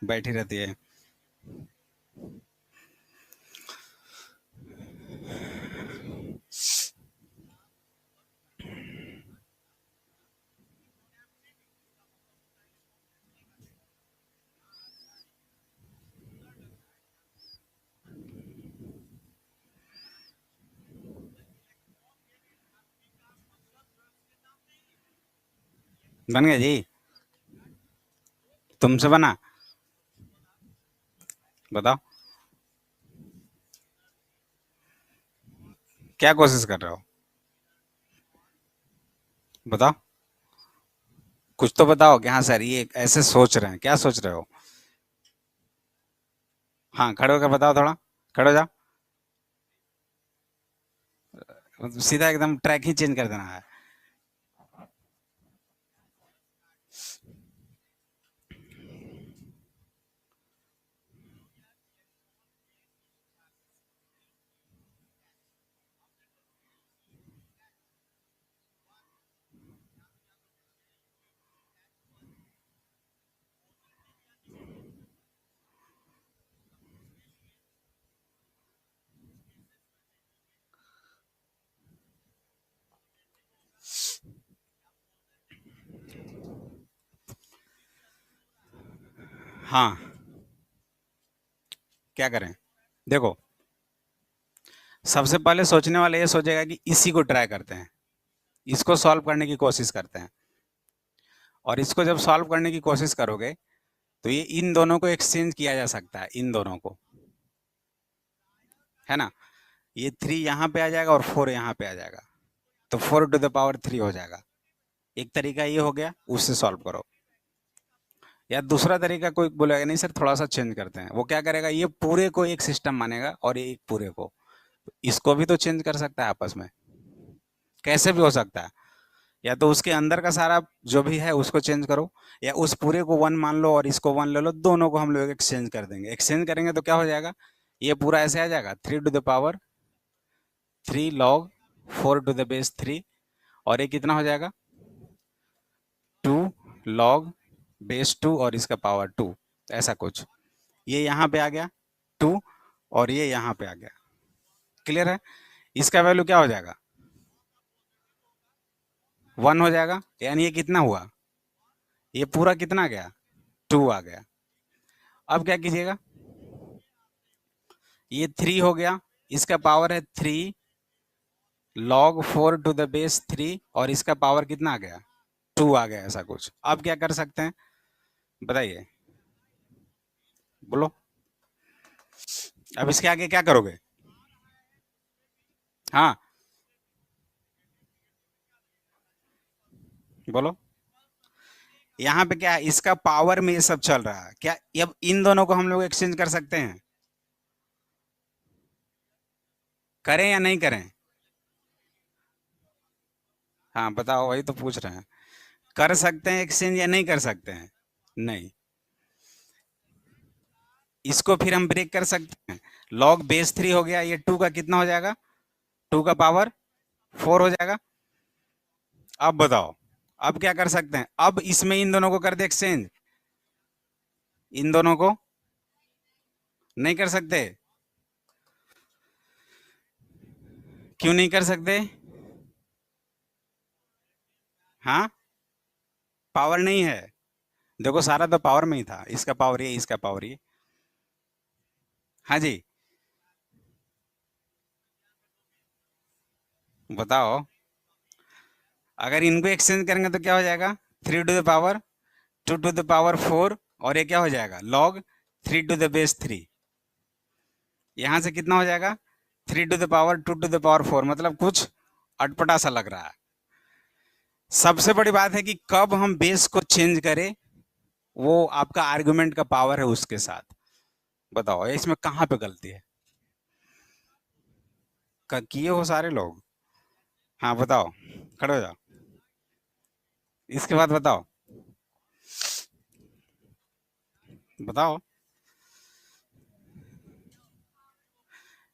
बैठी रहती है। बन गया जी। तुमसे बना। बताओ क्या कोशिश कर रहे हो। बताओ, कुछ तो बताओ कि हाँ सर ये ऐसे सोच रहे हैं, क्या सोच रहे हो। हाँ, खड़े होकर बताओ थोड़ा। खड़े हो जाओ। सीधा एकदम ट्रैक ही चेंज कर देना है। हाँ, क्या करें। देखो, सबसे पहले सोचने वाला ये सोचेगा कि इसी को ट्राई करते हैं, इसको सॉल्व करने की कोशिश करते हैं। और इसको जब सॉल्व करने की कोशिश करोगे तो ये इन दोनों को एक्सचेंज किया जा सकता है, इन दोनों को, है ना। ये 3 यहाँ पे आ जाएगा और 4 यहाँ पे आ जाएगा, तो 4 to the power 3 हो जाएगा। एक तरीका ये हो गया, उससे सॉल्व करो। या दूसरा तरीका कोई बोलेगा नहीं सर थोड़ा सा चेंज करते हैं, वो क्या करेगा, ये पूरे को एक सिस्टम मानेगा और ये एक पूरे को, इसको भी तो चेंज कर सकता है आपस में। कैसे भी हो सकता है। या तो उसके अंदर का सारा जो भी है उसको चेंज करो, या उस पूरे को 1 मान लो और इसको 1 ले लो, दोनों को हम लोग एक्सचेंज कर देंगे। एक्सचेंज करेंगे तो क्या हो जाएगा, ये पूरा ऐसे आ जाएगा 3 to the power 3 log 4 to the base 3, और ये कितना हो जाएगा 2 log base 2 और इसका पावर 2, ऐसा कुछ। ये यहाँ पे आ गया 2, और ये यहाँ पे आ गया। क्लियर है। इसका वैल्यू क्या हो जाएगा, 1 हो जाएगा। यानी ये कितना हुआ, ये पूरा कितना गया, 2 आ गया। अब क्या कीजिएगा, ये 3 हो गया, इसका पावर है 3 log 4 to the base 3, और इसका पावर कितना आ गया 2 आ गया, ऐसा कुछ। अब क्या कर सकते हैं बताइए, बोलो। अब इसके आगे क्या करोगे। हाँ, बोलो। यहाँ पे क्या है, इसका पावर में ये सब चल रहा है क्या, अब इन दोनों को हम लोग एक्सचेंज कर सकते हैं। करें या नहीं करें? हाँ बताओ, वही तो पूछ रहे हैं। कर सकते हैं एक्सचेंज या नहीं कर सकते हैं? नहीं। इसको फिर हम ब्रेक कर सकते हैं। लॉग बेस 3 हो गया, ये 2 का कितना हो जाएगा? 2 का पावर 4 हो जाएगा। अब बताओ, अब क्या कर सकते हैं? अब इसमें इन दोनों को कर दे एक्सचेंज। इन दोनों को नहीं कर सकते। क्यों नहीं कर सकते? हाँ, पावर नहीं है। देखो सारा तो पावर में ही था, इसका पावर ये, इसका पावर ये। हाँ जी, बताओ। अगर इनको एक्सचेंज करेंगे तो क्या हो जाएगा? 3 to the power 2 to the power 4, और ये क्या हो जाएगा? Log 3 to the base 3। यहां से कितना हो जाएगा? 3 to the power 2 to the power 4, मतलब कुछ अटपटा सा लग रहा है। सबसे बड़ी बात है कि कब हम बेस को चेंज करें, वो आपका आर्गुमेंट का पावर है उसके साथ। बताओ इसमें कहां पे गलती है? किए हो सारे लोग? हाँ बताओ, खड़े हो जाओ। इसके बाद बताओ, बताओ।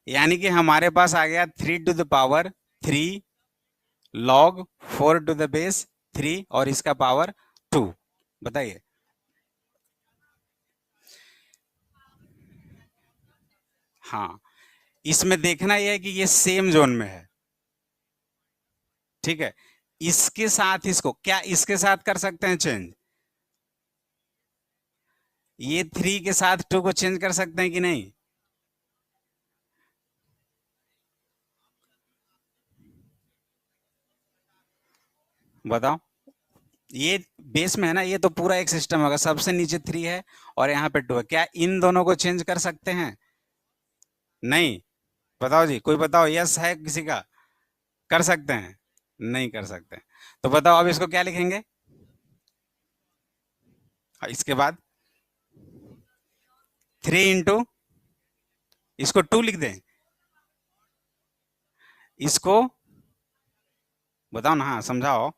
यानी कि हमारे पास आ गया 3 to the power 3 log 4 to the base 3, और इसका पावर 2। बताइए। हाँ, इसमें देखना यह है कि ये सेम जोन में है। ठीक है। इसके साथ इसको क्या इसके साथ कर सकते हैं चेंज? ये 3 के साथ 2 को चेंज कर सकते हैं कि नहीं? बताओ। ये बेस में है ना, ये तो पूरा एक सिस्टम होगा। सबसे नीचे 3 है और यहाँ पे 2 है। क्या इन दोनों को चेंज कर सकते हैं? नहीं। बताओ जी, कोई बताओ, यस है किसी का? कर सकते हैं? नहीं कर सकते। तो बताओ अब इसको क्या लिखेंगे? इसके बाद 3 इंटू, इसको 2 लिख दें? इसको बताओ ना, हाँ समझाओ।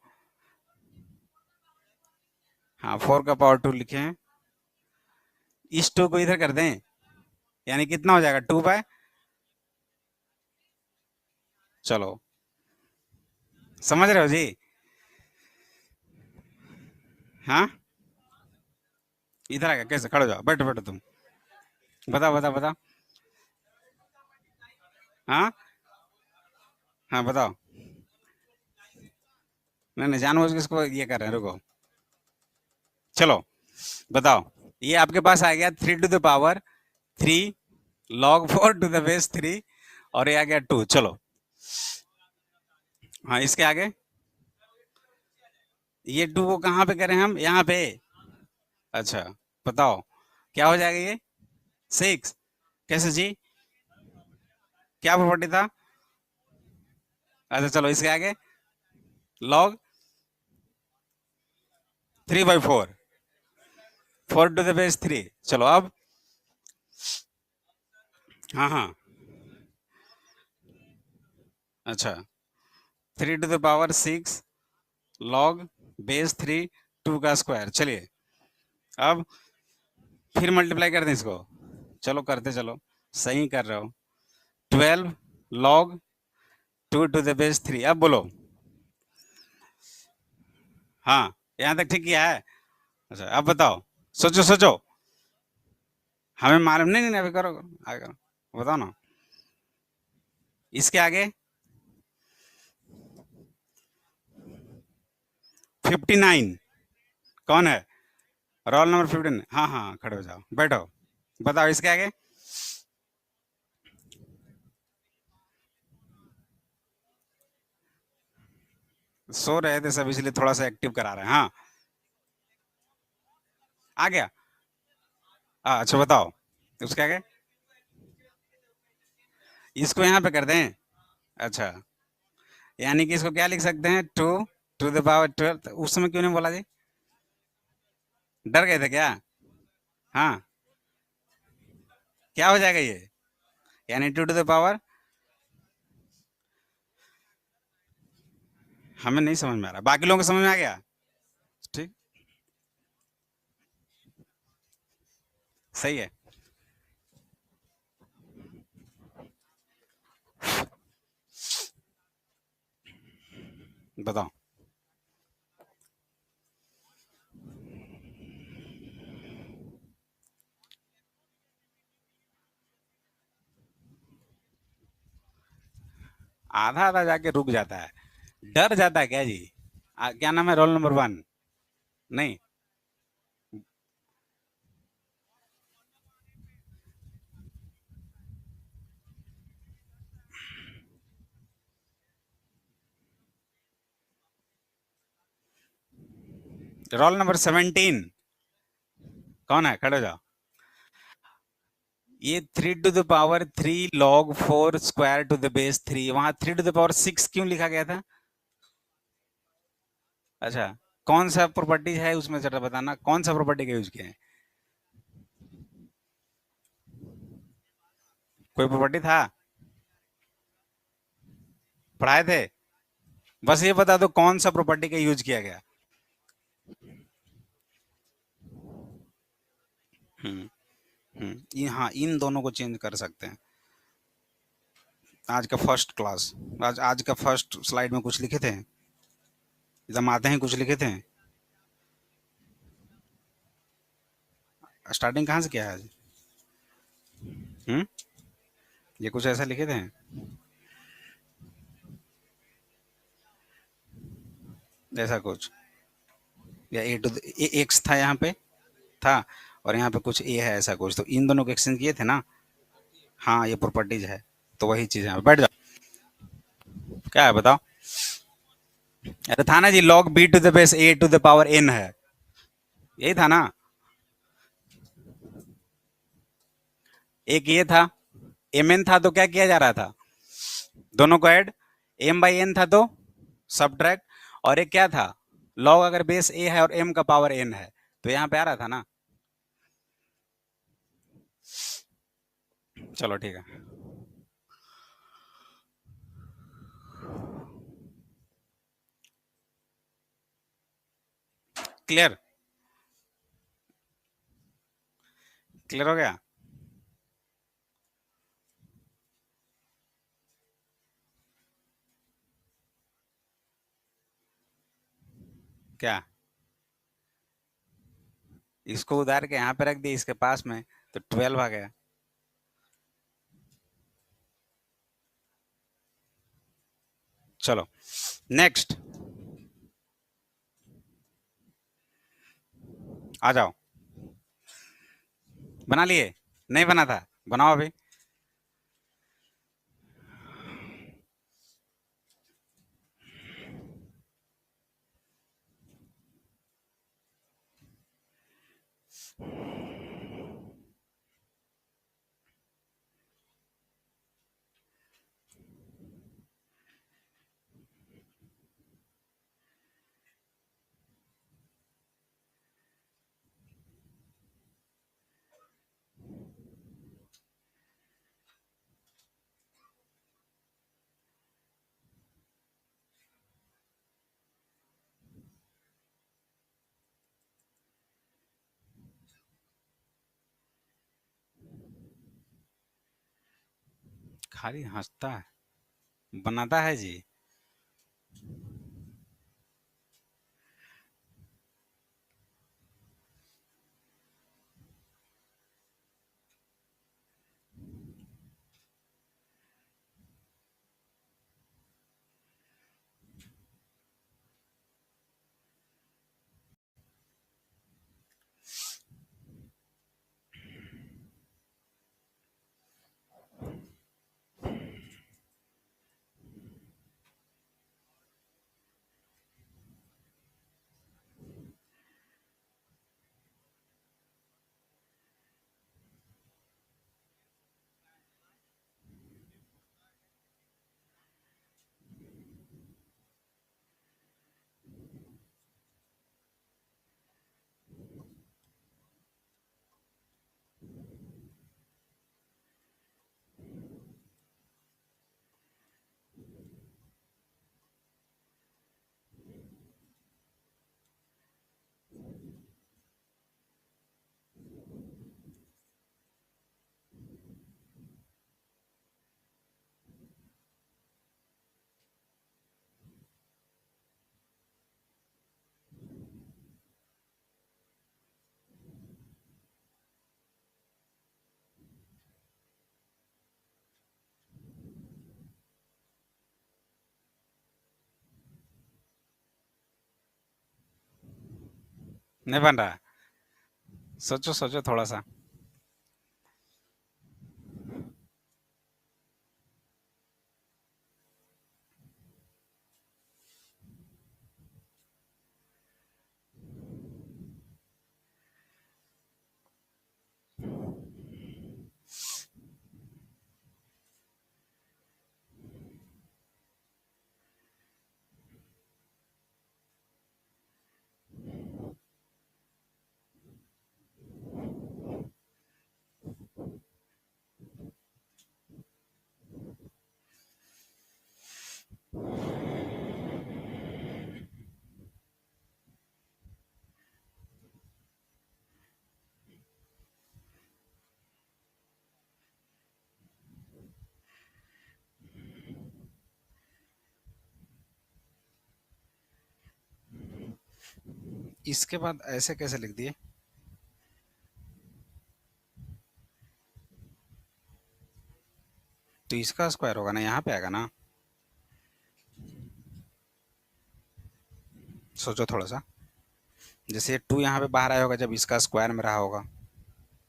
हाँ, 4 का पावर 2 लिखे हैं। इस 2 को इधर कर दें, यानी कितना हो जाएगा? 2/। चलो, समझ रहे हो जी? हाँ, इधर आ गया कैसे? खड़े हो जाओ, बैठो बैठो तुम। बताओ बताओ बताओ। हाँ हाँ बताओ। नहीं नहीं, जानबूझ के इसको ये कर रहे हैं, रुको। चलो बताओ। ये आपके पास आ गया 3 to the power 3 log 4 to the base 3, और ये आ गया 2। चलो, हाँ इसके आगे ये 2 को कहाँ पे करें हम? यहाँ पे। अच्छा, बताओ क्या हो जाएगा ये? 6। कैसे जी? क्या प्रॉपर्टी था? अच्छा चलो, इसके आगे लॉग 3/4 4 टू द बेस 3। चलो अब। हाँ हाँ। अच्छा, 3 to the power 6 log base 3 2 का स्क्वायर। चलिए अब फिर मल्टीप्लाई कर दें इसको। चलो करते चलो, सही कर रहे हो। 12 लॉग 2 टू द बेस 3। अब बोलो। हाँ, यहाँ तक ठीक किया है। अच्छा अब बताओ, सोचो सोचो। हमें मालूम नहीं, नहीं अभी करो आगे करो, बताओ ना। इसके आगे 59 कौन है? Roll number 59। हाँ हाँ, खड़े हो जाओ, बैठो। बताओ इसके आगे। सो रहे थे सब, इसलिए थोड़ा सा एक्टिव करा रहे हैं। हाँ, आ गया। अच्छा बताओ उसके आगे। इसको यहाँ पे कर दें? अच्छा, यानी कि इसको क्या लिख सकते हैं? 2 टू द पावर 12। उस समय क्यों नहीं बोला जी? डर गए थे क्या? हाँ, क्या हो जाएगा ये? यानी 2 टू द पावर हमें नहीं समझ में आ रहा, बाकी लोगों को समझ में आ गया? ठीक, सही है। बताओ। आधा आधा जाके रुक जाता है, डर जाता है क्या जी? क्या नाम है, रोल नंबर वन? नहीं, रोल नंबर 17। कौन है, खड़े हो जाओ। ये 3 to the power 3 log 4 square to the base 3, वहां 3 to the power 6 क्यों लिखा गया था? अच्छा, कौन सा प्रॉपर्टी है उसमें, जरा बताना कौन सा प्रॉपर्टी का यूज किया है? कोई प्रॉपर्टी था? पढ़ाए थे? बस ये बता दो कौन सा प्रॉपर्टी का यूज किया गया। हम्म। हाँ, इन दोनों को चेंज कर सकते हैं। आज का फर्स्ट क्लास, आज आज का फर्स्ट स्लाइड में कुछ लिखे थे, जब आते हैं कुछ लिखे थे। स्टार्टिंग कहाँ से किया है आज? हम्म। ये कुछ ऐसा लिखे थे? ऐसा कुछ, या ए टू एक्स था यहाँ पे, था, और यहाँ पे कुछ ए है, ऐसा कुछ, तो इन दोनों को एक्सचेंज किए थे ना। हाँ, ये प्रॉपर्टीज है, तो वही चीज है, बैठ जाओ। क्या है बताओ? अरे था ना जी, log b to the base a to the power n है, यही था ना। एक ये था, mn था, तो क्या किया जा रहा था, दोनों को ऐड, m/n था तो सब्ट्रैक्ट, और एक क्या था, log अगर बेस a है और m का पावर n है, तो यहाँ पे आ रहा था ना। चलो ठीक है। क्लियर? क्लियर हो गया? क्या, इसको उधार के यहाँ पे रख दिया इसके पास में, तो 12 आ गया। चलो नेक्स्ट, आ जाओ। बना लिए? नहीं बना था, बनाओ अभी। खाली हंसता है, बनाता है जी। नहीं बन रहा। सोचो सोचो थोड़ा सा। इसके बाद ऐसे कैसे लिख दिए? तो इसका स्क्वायर होगा ना, यहाँ पे आएगा ना। सोचो थोड़ा सा। जैसे 2 यहाँ पे बाहर आया होगा जब इसका स्क्वायर में रहा होगा,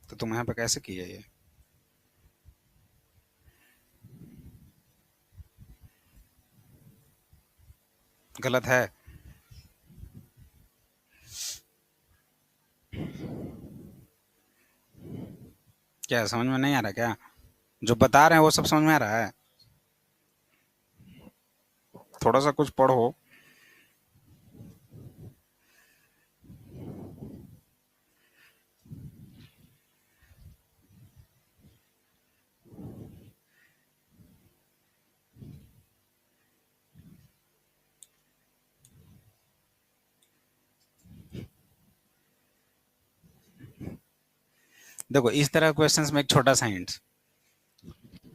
तो तुम यहाँ पे कैसे किए ये? गलत है। क्या समझ में नहीं आ रहा क्या? जो बता रहे हैं वो सब समझ में आ रहा है? थोड़ा सा कुछ पढ़ो। देखो इस तरह क्वेश्चंस में एक छोटा सा हिंट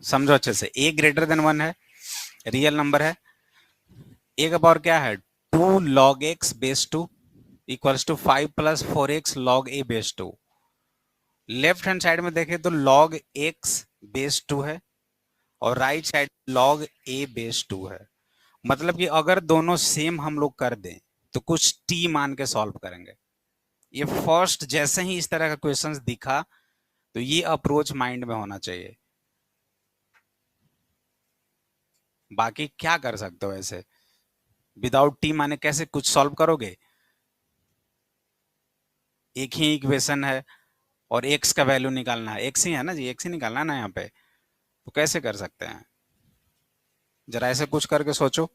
समझो अच्छे से। ए ग्रेटर देन 1 है, रियल नंबर है। ए का पावर क्या है? 2 log x base 2 equals to 5 + 4x log a base 2। Left hand side में देखें तो log x बेस 2 है और right side log a base 2 है। मतलब कि अगर दोनों सेम हम लोग कर दें तो कुछ t मान के सॉल्व करेंगे। ये फर्स्ट जैसे ही इस तरह का क्वेश्चंस दिखा तो ये अप्रोच माइंड में होना चाहिए। बाकी क्या कर सकते हो ऐसे? विदाउट टी माने कैसे कुछ सॉल्व करोगे? एक ही इक्वेशन है और एक्स का वैल्यू निकालना है, एक्स ही है ना जी, एक्स ही निकालना है ना यहाँ पे, तो कैसे कर सकते हैं? जरा ऐसे कुछ करके सोचो।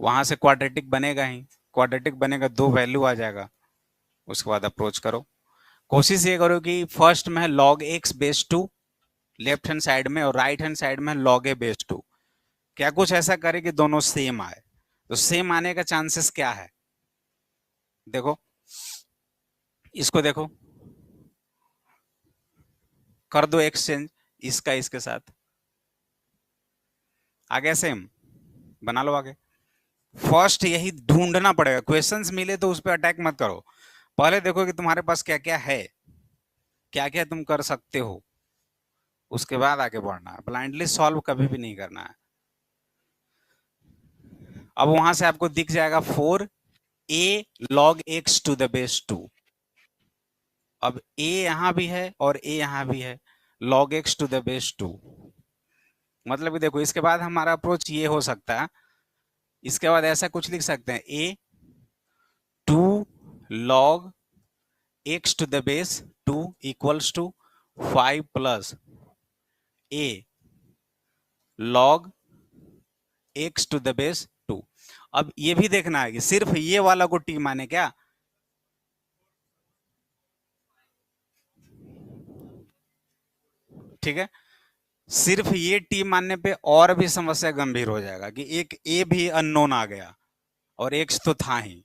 वहां से क्वाड्रेटिक बनेगा ही, क्वाड्रेटिक बनेगा, 2 वैल्यू आ जाएगा, उसके बाद अप्रोच करो। कोशिश ये करो कि फर्स्ट में है log x base 2 left hand side में और राइट हैंड साइड में log a बेस 2। क्या कुछ ऐसा करे कि दोनों सेम आए? तो सेम आने का चांसेस क्या है? देखो इसको देखो, कर दो एक्सचेंज इसका इसके साथ, आ गया सेम, बना लो आगे। फर्स्ट यही ढूंढना पड़ेगा, क्वेश्चंस मिले तो उस पर अटैक मत करो। पहले देखो कि तुम्हारे पास क्या क्या है, क्या क्या तुम कर सकते हो, उसके बाद आगे बढ़ना है। ब्लाइंडली सॉल्व कभी भी नहीं करना है। अब वहां से आपको दिख जाएगा 4 a log x⁻²। अब a यहां भी है और a यहां भी है, log x⁻²। मतलब कि देखो इसके बाद हमारा अप्रोच ये हो सकता है, इसके बाद ऐसा कुछ लिख सकते हैं, a 2 log x⁻² equals to 5 + a log x⁻²। अब ये भी देखना है कि सिर्फ ये वाला को टी माने क्या? ठीक है, सिर्फ ये टी मानने पे और भी समस्या गंभीर हो जाएगा कि एक ए भी अननोन आ गया और एक्स तो था ही,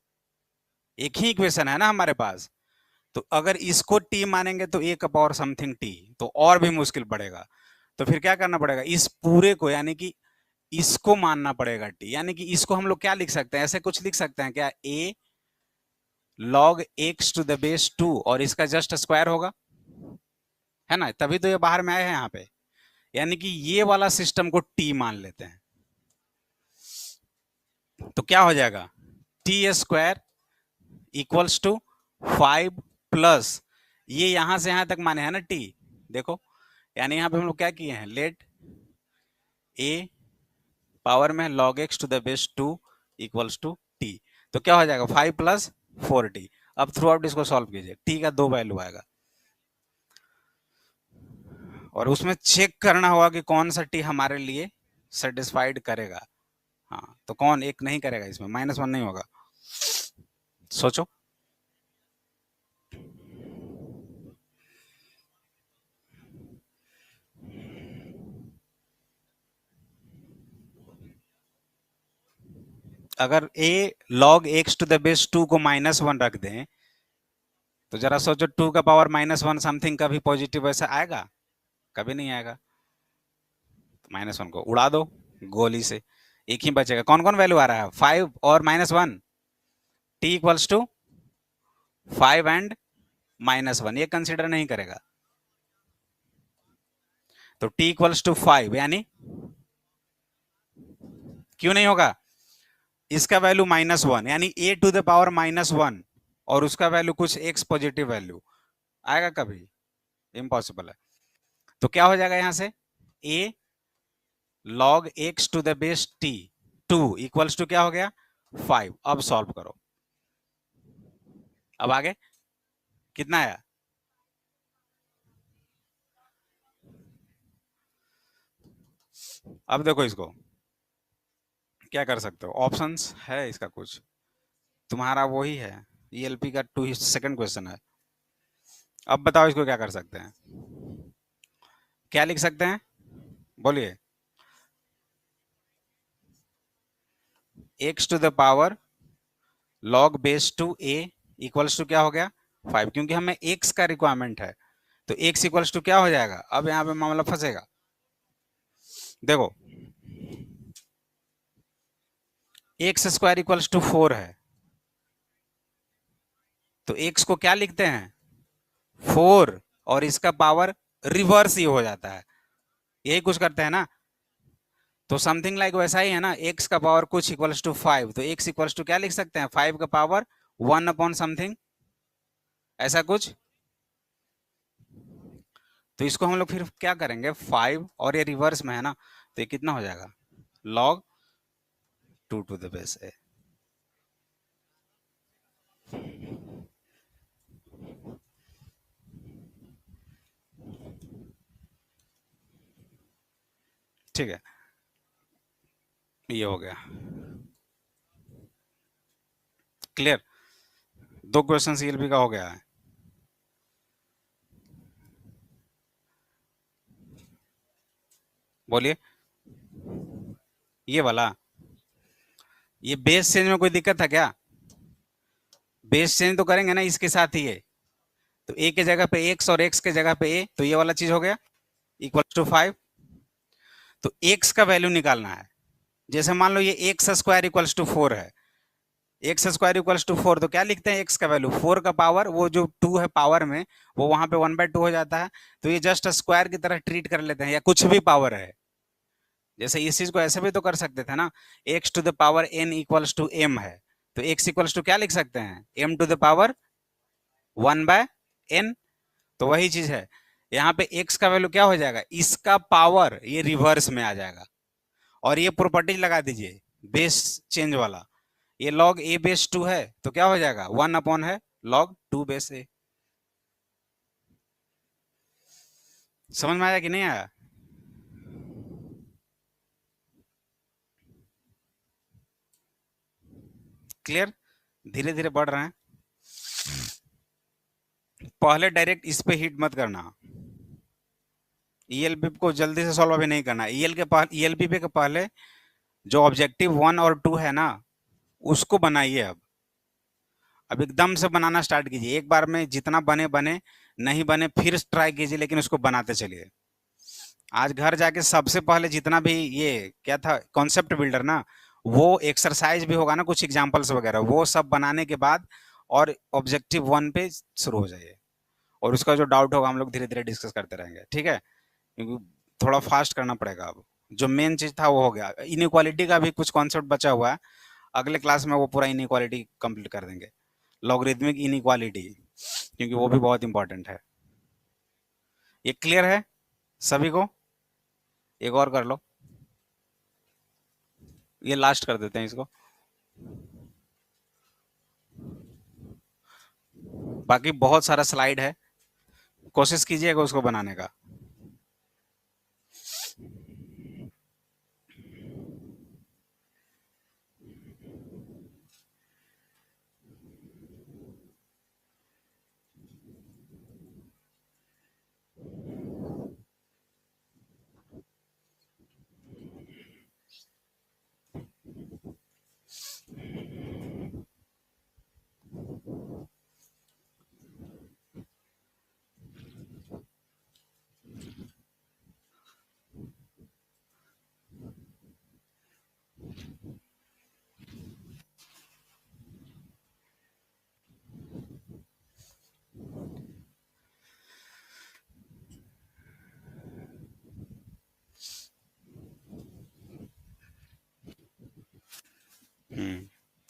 एक ही इक्वेशन है ना हमारे पास। तो अगर इसको टी मानेंगे तो ए का पावर समथिंग टी, तो और भी मुश्किल पड़ेगा। तो फिर क्या करना पड़ेगा, इस पूरे को यानी कि इसको मानना पड़ेगा टी, यानी कि इसको हम लोग क्या लिख सकते हैं, ऐसे कुछ लिख सकते हैं क्या, a log x⁻² और इसका जस्ट स्क्वायर होगा, है ना, तभी तो ये बाहर में आए हैं यहाँ पे। यानी कि ये वाला सिस्टम को टी मान लेते हैं, तो क्या हो जाएगा, t square equals to 5 plus ये यहां से यहां तक माने है ना टी, देखो यानी यहां पे हम लोग क्या किए हैं, लेट ए पावर में log x to the base 2 equals to t, तो क्या हो जाएगा 5 प्लस 4t। अब थ्रू आउट इसको सॉल्व कीजिए, टी का 2 वैल्यू आएगा और उसमें चेक करना होगा कि कौन सा टी हमारे लिए सेटिस्फाइड करेगा। हाँ तो कौन एक नहीं करेगा, इसमें -1 नहीं होगा, सोचो। अगर a log x to the base 2 को -1 रख दें तो जरा सोचो 2 का पावर -1 समथिंग कभी पॉजिटिव ऐसा आएगा, कभी नहीं आएगा। -1 को उड़ा दो गोली से, एक ही बचेगा, कौन कौन वैल्यू आ रहा है 5 और -1, t इक्वल्स टू 5 एंड -1, ये कंसिडर नहीं करेगा। तो t इक्वल्स टू 5 यानी क्यों नहीं होगा, इसका वैल्यू -1 यानी a टू द पावर -1 और उसका वैल्यू कुछ x पॉजिटिव वैल्यू आएगा कभी, इम्पॉसिबल है। तो क्या हो जाएगा यहां से a log x to the base t 2 equals to क्या हो गया 5। अब सॉल्व करो, अब आगे कितना आया, अब देखो इसको क्या कर सकते हो, ऑप्शंस है इसका कुछ, तुम्हारा वही है ईएलपी का 2 सेकंड क्वेश्चन है। अब बताओ इसको क्या कर सकते हैं, क्या लिख सकते हैं, बोलिए। x to the power log base two a equals to क्या हो गया 5, क्योंकि हमें x का रिक्वायरमेंट है तो x इक्वल्स टू क्या हो जाएगा, अब यहाँ पे मामला फंसेगा। देखो एक्स स्क्वायर इक्वल्स टू 4 है तो x को क्या लिखते हैं 4 और इसका पावर रिवर्स ही हो जाता है, यही कुछ करते हैं ना। तो समथिंग लाइक वैसा ही है ना, x का पावर कुछ इक्वल्स टू 5 तो x इक्वल्स टू क्या लिख सकते हैं 5 का पावर 1 अपॉन समथिंग, ऐसा कुछ। तो इसको हम लोग फिर क्या करेंगे 5 और ये रिवर्स में है ना, तो ये कितना हो जाएगा log 2 to the base a। ठीक है, ये हो गया क्लियर, 2 क्वेश्चन सीएलबी का हो गया है। बोलिए ये वाला, ये बेस चेंज में कोई दिक्कत है क्या, बेस चेंज तो करेंगे ना इसके साथ ही ये, तो a के जगह पे x और x के जगह पे a, तो ये वाला चीज हो गया इक्वल टू 5। तो x का वैल्यू निकालना है, जैसे मान लो ये एक्स स्क्वायर इक्वल्स टू 4 है, एक्स स्क्वायर इक्वल्स टू 4 तो क्या लिखते हैं एक्स का वैल्यू 4 का पावर, वो जो 2 है पावर में वो वहां पे 1/2 हो जाता है, तो ये जस्ट स्क्वायर की तरह ट्रीट कर लेते हैं, या कुछ भी पावर है, जैसे इस चीज को ऐसे भी तो कर सकते थे ना, x to the power n equals to m है तो x इक्वल्स टू क्या लिख सकते हैं m to the power 1/n, तो वही चीज है यहाँ पे x का वैल्यू क्या हो जाएगा, इसका पावर ये रिवर्स में आ जाएगा। और ये प्रॉपर्टी लगा दीजिए बेस चेंज वाला, ये log a बेस 2 है तो क्या हो जाएगा 1 अपॉन है log 2 बेस a। समझ में आया कि नहीं आया, क्लियर, धीरे धीरे बढ़ रहे हैं। पहले डायरेक्ट इस पे हिट मत करना, ईएलपी को जल्दी से सॉल्व अभी नहीं करना, ईएलपी के पहले जो ऑब्जेक्टिव 1 और 2 है ना उसको बनाइए। अब एकदम से बनाना स्टार्ट कीजिए, एक बार में जितना बने बने, नहीं बने फिर ट्राई कीजिए, लेकिन उसको बनाते चलिए। आज घर जाके सबसे पहले जितना भी ये क्या था कॉन्सेप्ट बिल्डर ना, वो एक्सरसाइज भी होगा ना कुछ एग्जांपल्स वगैरह, वो सब बनाने के बाद और ऑब्जेक्टिव 1 पे शुरू हो जाइए, और उसका जो डाउट होगा हम लोग धीरे धीरे डिस्कस करते रहेंगे, ठीक है, क्योंकि थोड़ा फास्ट करना पड़ेगा। अब जो मेन चीज था वो हो गया, इनइक्वालिटी का भी कुछ कॉन्सेप्ट बचा हुआ है, अगले क्लास में वो पूरा इनइक्वालिटी कंप्लीट कर देंगे। लॉगरिदमिक इनइक्वालिटी, क्योंकि वो भी बहुत इंपॉर्टेंट है। ये क्लियर है सभी को? एक और कर लो, ये लास्ट कर देते हैं इसको, बाकी बहुत सारा स्लाइड है, कोशिश कीजिएगा उसको बनाने का।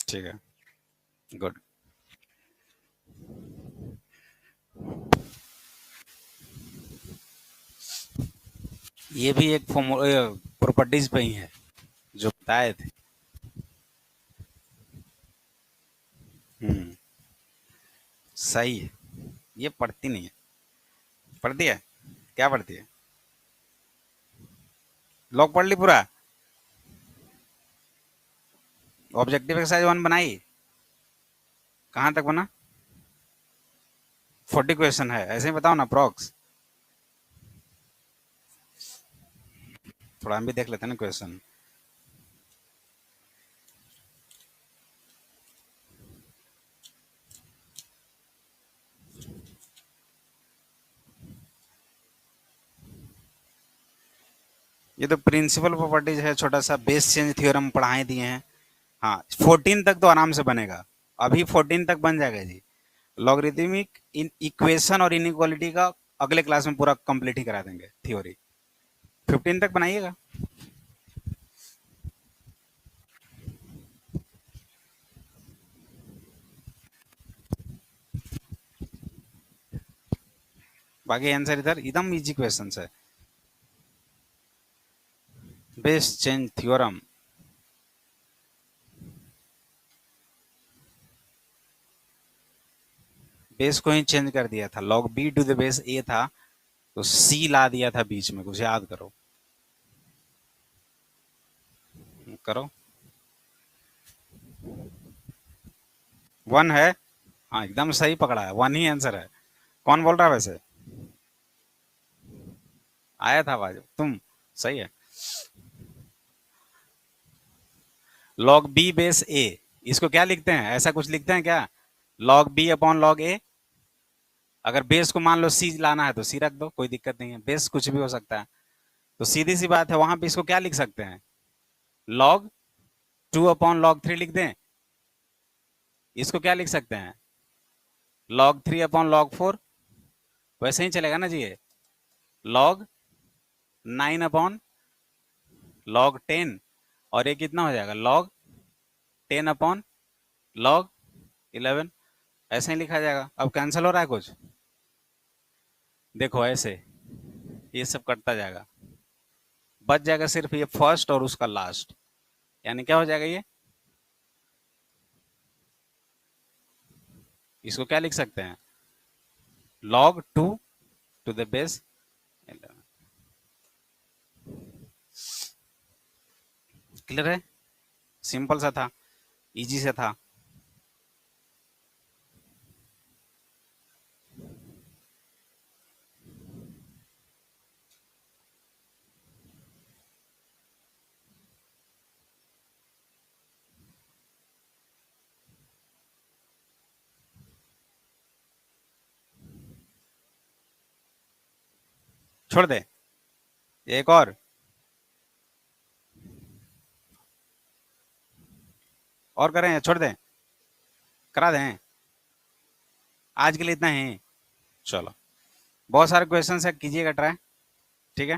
ठीक है, गुड। ये भी एक प्रॉपर्टीज पे ही है जो बताए थे। हम्म, सही है। ये पढ़ती नहीं है, पढ़ती है? क्या पढ़ती है? लॉग पढ़ ली पूरा? ऑब्जेक्टिव एक्सरसाइज 1 बनाई? कहाँ तक बना? 40 क्वेश्चन है, ऐसे ही बताओ ना प्रॉक्स। थोड़ा हम भी देख लेते हैं ना क्वेश्चन। ये तो प्रिंसिपल प्रॉपर्टीज है, छोटा सा बेस चेंज थ्योरम पढ़ाए दिए हैं। हाँ, 14 तक तो आराम से बनेगा, अभी 14 तक बन जाएगा जी। लॉगरिदमिक इक्वेशन और इनइक्वालिटी का अगले क्लास में पूरा कंप्लीट ही करा देंगे थ्योरी। 15 तक बनाइएगा। बाकी आंसर इधर एकदम इजी क्वेश्चन है। बेस चेंज थ्योरम, बेस को ही चेंज कर दिया था, log b to the base a था तो सी ला दिया था बीच में, कुछ याद करो। करो। 1 है? हाँ, एकदम सही पकड़ा है, 1 ही आंसर है। कौन बोल रहा है वैसे? आया था आवाज, तुम? सही है। लॉग बी बेस ए, इसको क्या लिखते हैं, ऐसा कुछ लिखते हैं क्या? लॉग बी अपॉन लॉग ए। अगर बेस को मान लो सी लाना है तो सी रख दो, कोई दिक्कत नहीं है, बेस कुछ भी हो सकता है। तो सीधी सी बात है, वहां पे इसको क्या लिख सकते हैं? लॉग 2 अपॉन लॉग 3 लिख दें? इसको क्या लिख सकते हैं? Log 3 upon log 4? वैसे ही चलेगा ना जी ये। लॉग 9 अपॉन लॉग 10, और ये कितना हो जाएगा? Log 10 upon log 11। ऐसे ही लिखा जाएगा। अब कैंसिल हो रहा है कुछ? देखो ऐसे ये सब कटता जाएगा, बच जाएगा सिर्फ ये फर्स्ट और उसका लास्ट, यानी क्या हो जाएगा ये? इसको क्या लिख सकते हैं? log 2 to the base 11। Clear है? सिंपल सा था, इजी से था। छोड़ दे, एक और करें या छोड़ दें? करा दें? आज के लिए इतना ही। चलो, बहुत सारे क्वेश्चन है, कीजिएगा ट्राई, ठीक है।